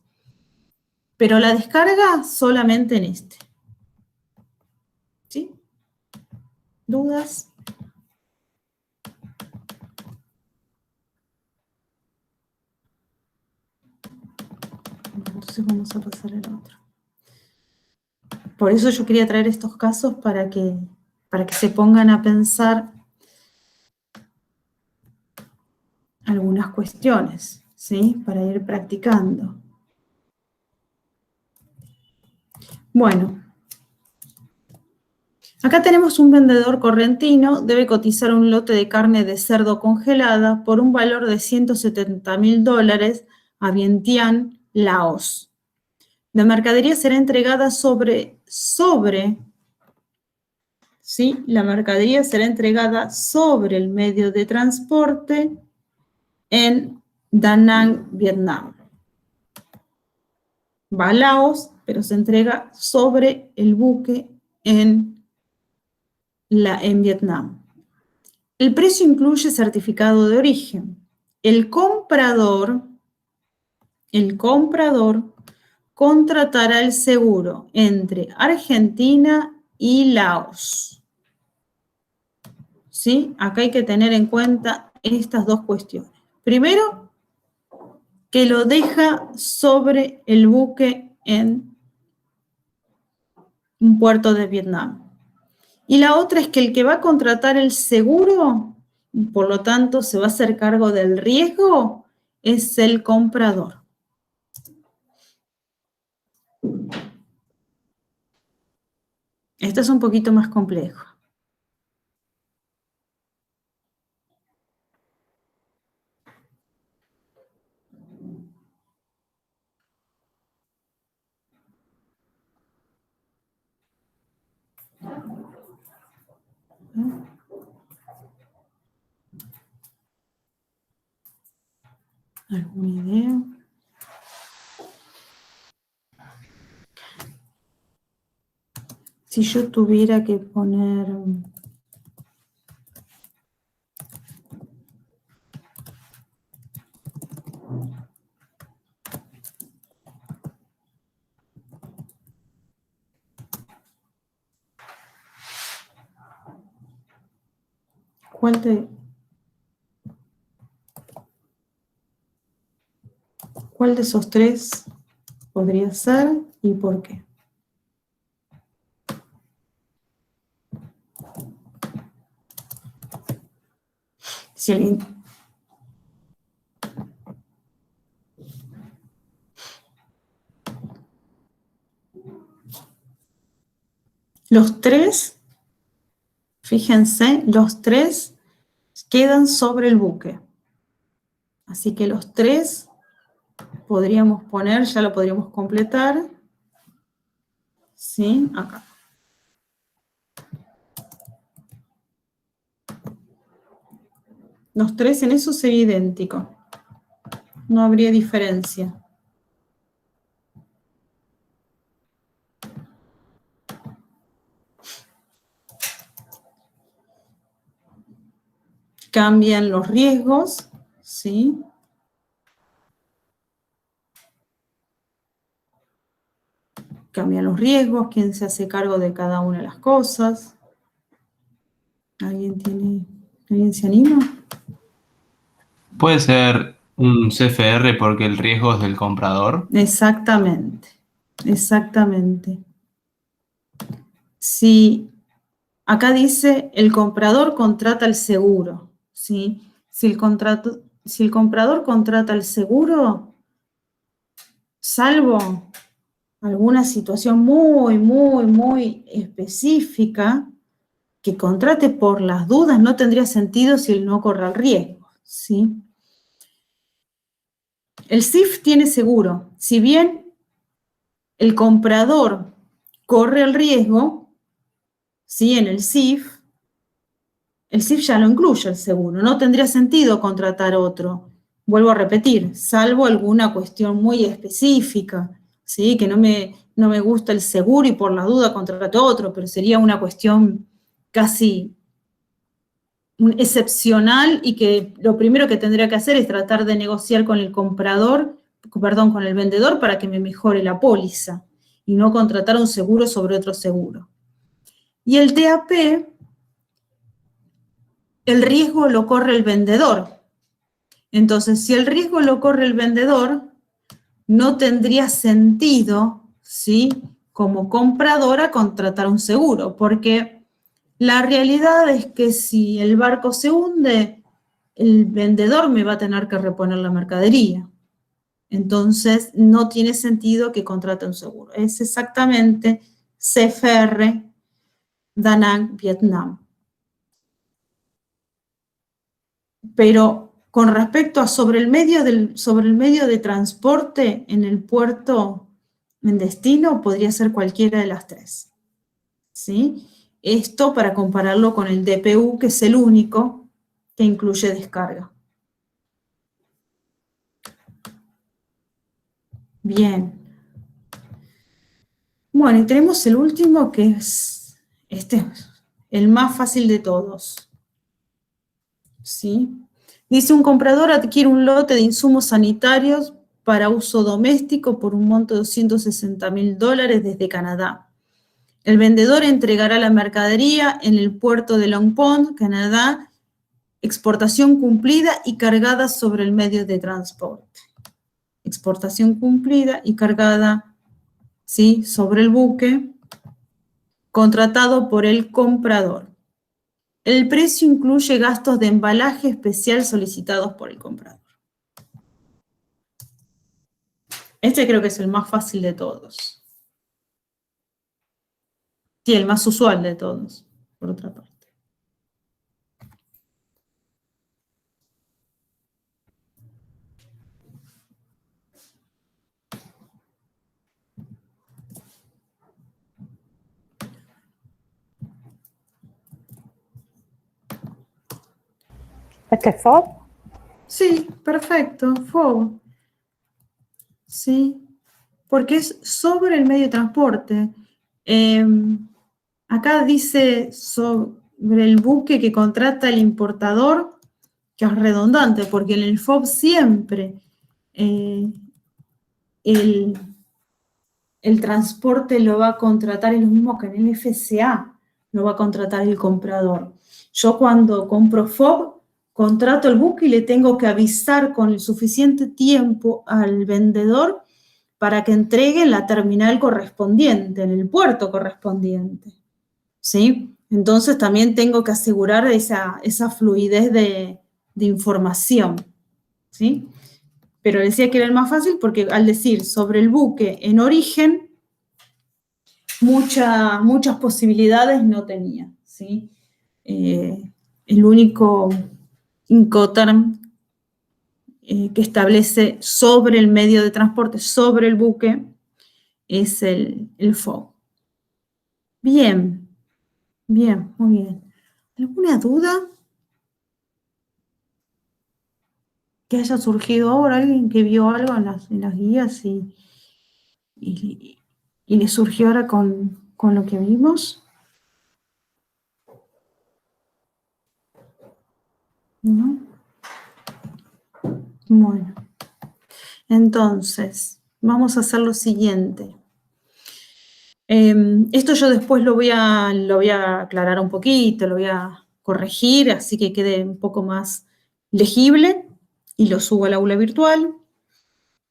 Pero la descarga solamente en este. ¿Sí? ¿Dudas? Entonces vamos a pasar al otro. Por eso yo quería traer estos casos para que se pongan a pensar algunas cuestiones, ¿sí? Para ir practicando. Bueno, acá tenemos un vendedor correntino, debe cotizar un lote de carne de cerdo congelada por un valor de $170.000 a Vientiane, Laos. La mercadería será entregada ¿sí? La mercadería será entregada sobre el medio de transporte en Da Nang, Vietnam. Va a Laos, pero se entrega sobre el buque en Vietnam. El precio incluye certificado de origen. El comprador contratará el seguro entre Argentina y Laos. ¿Sí? Acá hay que tener en cuenta estas dos cuestiones. Primero, que lo deja sobre el buque en un puerto de Vietnam. Y la otra es que el que va a contratar el seguro, por lo tanto se va a hacer cargo del riesgo, es el comprador. Esto es un poquito más complejo. ¿Alguna idea? Si yo tuviera que poner... ¿Cuál de esos tres podría ser y por qué? Si alguien... Los tres, fíjense, los tres quedan sobre el buque. Así que los tres podríamos poner, ya lo podríamos completar. ¿Sí? Acá. Los tres en eso sería idéntico. No habría diferencia. Cambian los riesgos, ¿sí? Cambian los riesgos, quién se hace cargo de cada una de las cosas. ¿Alguien se anima?
Puede ser un CFR porque el riesgo es del comprador.
Exactamente, exactamente. Si acá dice el comprador contrata el seguro, ¿sí? Si el comprador contrata el seguro, salvo alguna situación muy específica, que contrate por las dudas no tendría sentido si él no corre el riesgo, ¿sí? El CIF tiene seguro. Si bien el comprador corre el riesgo, ¿sí? En el CIF ya lo incluye el seguro. No tendría sentido contratar otro. Vuelvo a repetir, salvo alguna cuestión muy específica, ¿sí? Que no me gusta el seguro y por la duda contrato otro, pero sería una cuestión casi excepcional y que lo primero que tendría que hacer es tratar de negociar con el con el vendedor para que me mejore la póliza y no contratar un seguro sobre otro seguro. Y el TAP, el riesgo lo corre el vendedor. Entonces, si el riesgo lo corre el vendedor, no tendría sentido, ¿sí?, como compradora contratar un seguro, porque la realidad es que si el barco se hunde, el vendedor me va a tener que reponer la mercadería. Entonces, no tiene sentido que contrate un seguro. Es exactamente CFR Da Nang, Vietnam. Pero con respecto a sobre el medio de transporte en el puerto en destino, podría ser cualquiera de las tres. ¿Sí? Esto para compararlo con el DPU, que es el único que incluye descarga. Bien. Bueno, y tenemos el último, que es el más fácil de todos. ¿Sí? Dice, un comprador adquiere un lote de insumos sanitarios para uso doméstico por un monto de $260.000 desde Canadá. El vendedor entregará la mercadería en el puerto de Long Pond, Canadá, exportación cumplida y cargada sobre el medio de transporte. Exportación cumplida y cargada, ¿sí?, sobre el buque contratado por el comprador. El precio incluye gastos de embalaje especial solicitados por el comprador. Este creo que es el más fácil de todos. Sí, el más usual de todos, por otra parte.
¿Este es FOB?
Sí, perfecto, FOB. Sí, porque es sobre el medio de transporte. Acá dice sobre el buque que contrata el importador, que es redundante, porque en el FOB siempre el transporte lo va a contratar, es lo mismo que en el FCA, lo va a contratar el comprador. Yo cuando compro FOB, contrato el buque y le tengo que avisar con el suficiente tiempo al vendedor para que entregue en la terminal correspondiente, en el puerto correspondiente. ¿Sí? Entonces también tengo que asegurar esa fluidez de información. ¿Sí? Pero decía que era el más fácil porque al decir sobre el buque en origen, muchas posibilidades no tenía. ¿Sí? El único Incoterm que establece sobre el medio de transporte, sobre el buque, es el FOB. Bien, bien, muy bien. ¿Alguna duda que haya surgido ahora? ¿Alguien que vio algo en las guías y le surgió ahora con lo que vimos? ¿No? Bueno, entonces, vamos a hacer lo siguiente. Esto yo después lo voy a aclarar un poquito, lo voy a corregir, así que quede un poco más legible y lo subo al aula virtual.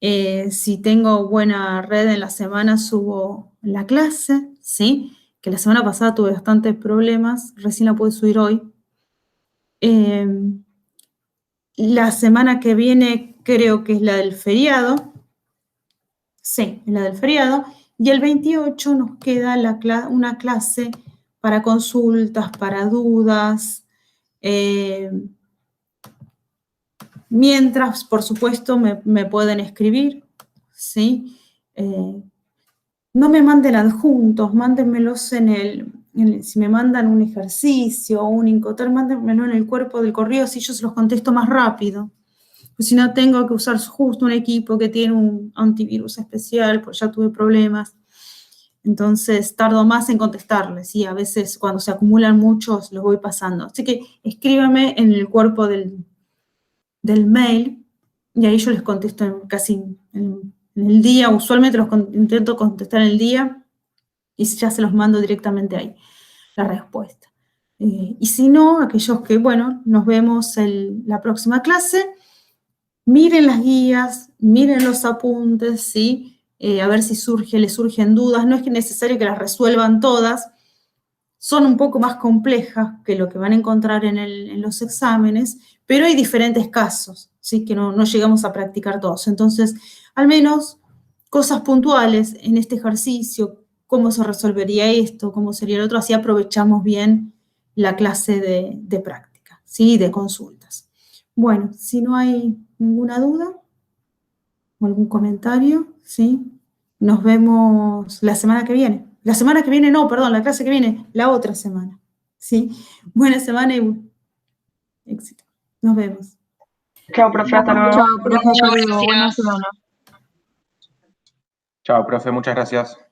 Si tengo buena red en la semana, subo la clase, ¿sí? Que la semana pasada tuve bastantes problemas, recién la pude subir hoy. La semana que viene creo que es la del feriado. Sí, es la del feriado. Y el 28 nos queda una clase para consultas, para dudas. Mientras, por supuesto, me pueden escribir, ¿sí? No me manden adjuntos, mándenmelos si me mandan un ejercicio o un Incoterm, mándenmelo en el cuerpo del correo, así yo se los contesto más rápido. Pues si no, tengo que usar justo un equipo que tiene un antivirus especial, pues ya tuve problemas. Entonces, tardo más en contestarles, y a veces cuando se acumulan muchos, los voy pasando. Así que escríbame en el cuerpo del mail, y ahí yo les contesto casi en el día. Usualmente intento contestar en el día, y ya se los mando directamente ahí, la respuesta. Y si no, aquellos que, bueno, nos vemos en la próxima clase, miren las guías, miren los apuntes, ¿sí? A ver si les surgen dudas. No es que es necesario que las resuelvan todas. Son un poco más complejas que lo que van a encontrar en los exámenes, pero hay diferentes casos, ¿sí? Que no llegamos a practicar todos. Entonces, al menos cosas puntuales en este ejercicio, cómo se resolvería esto, cómo sería el otro, así aprovechamos bien la clase de práctica, ¿sí? De consultas. Bueno, si no hay ninguna duda o algún comentario, ¿sí? Nos vemos la semana que viene. La semana que viene no, perdón, la clase que viene, la otra semana, ¿sí? Buena semana y éxito. Nos vemos.
Chao, profe, hasta luego.
Chao, profe, hasta luego.
Gracias.
Buena semana.
Chao, profe, muchas gracias.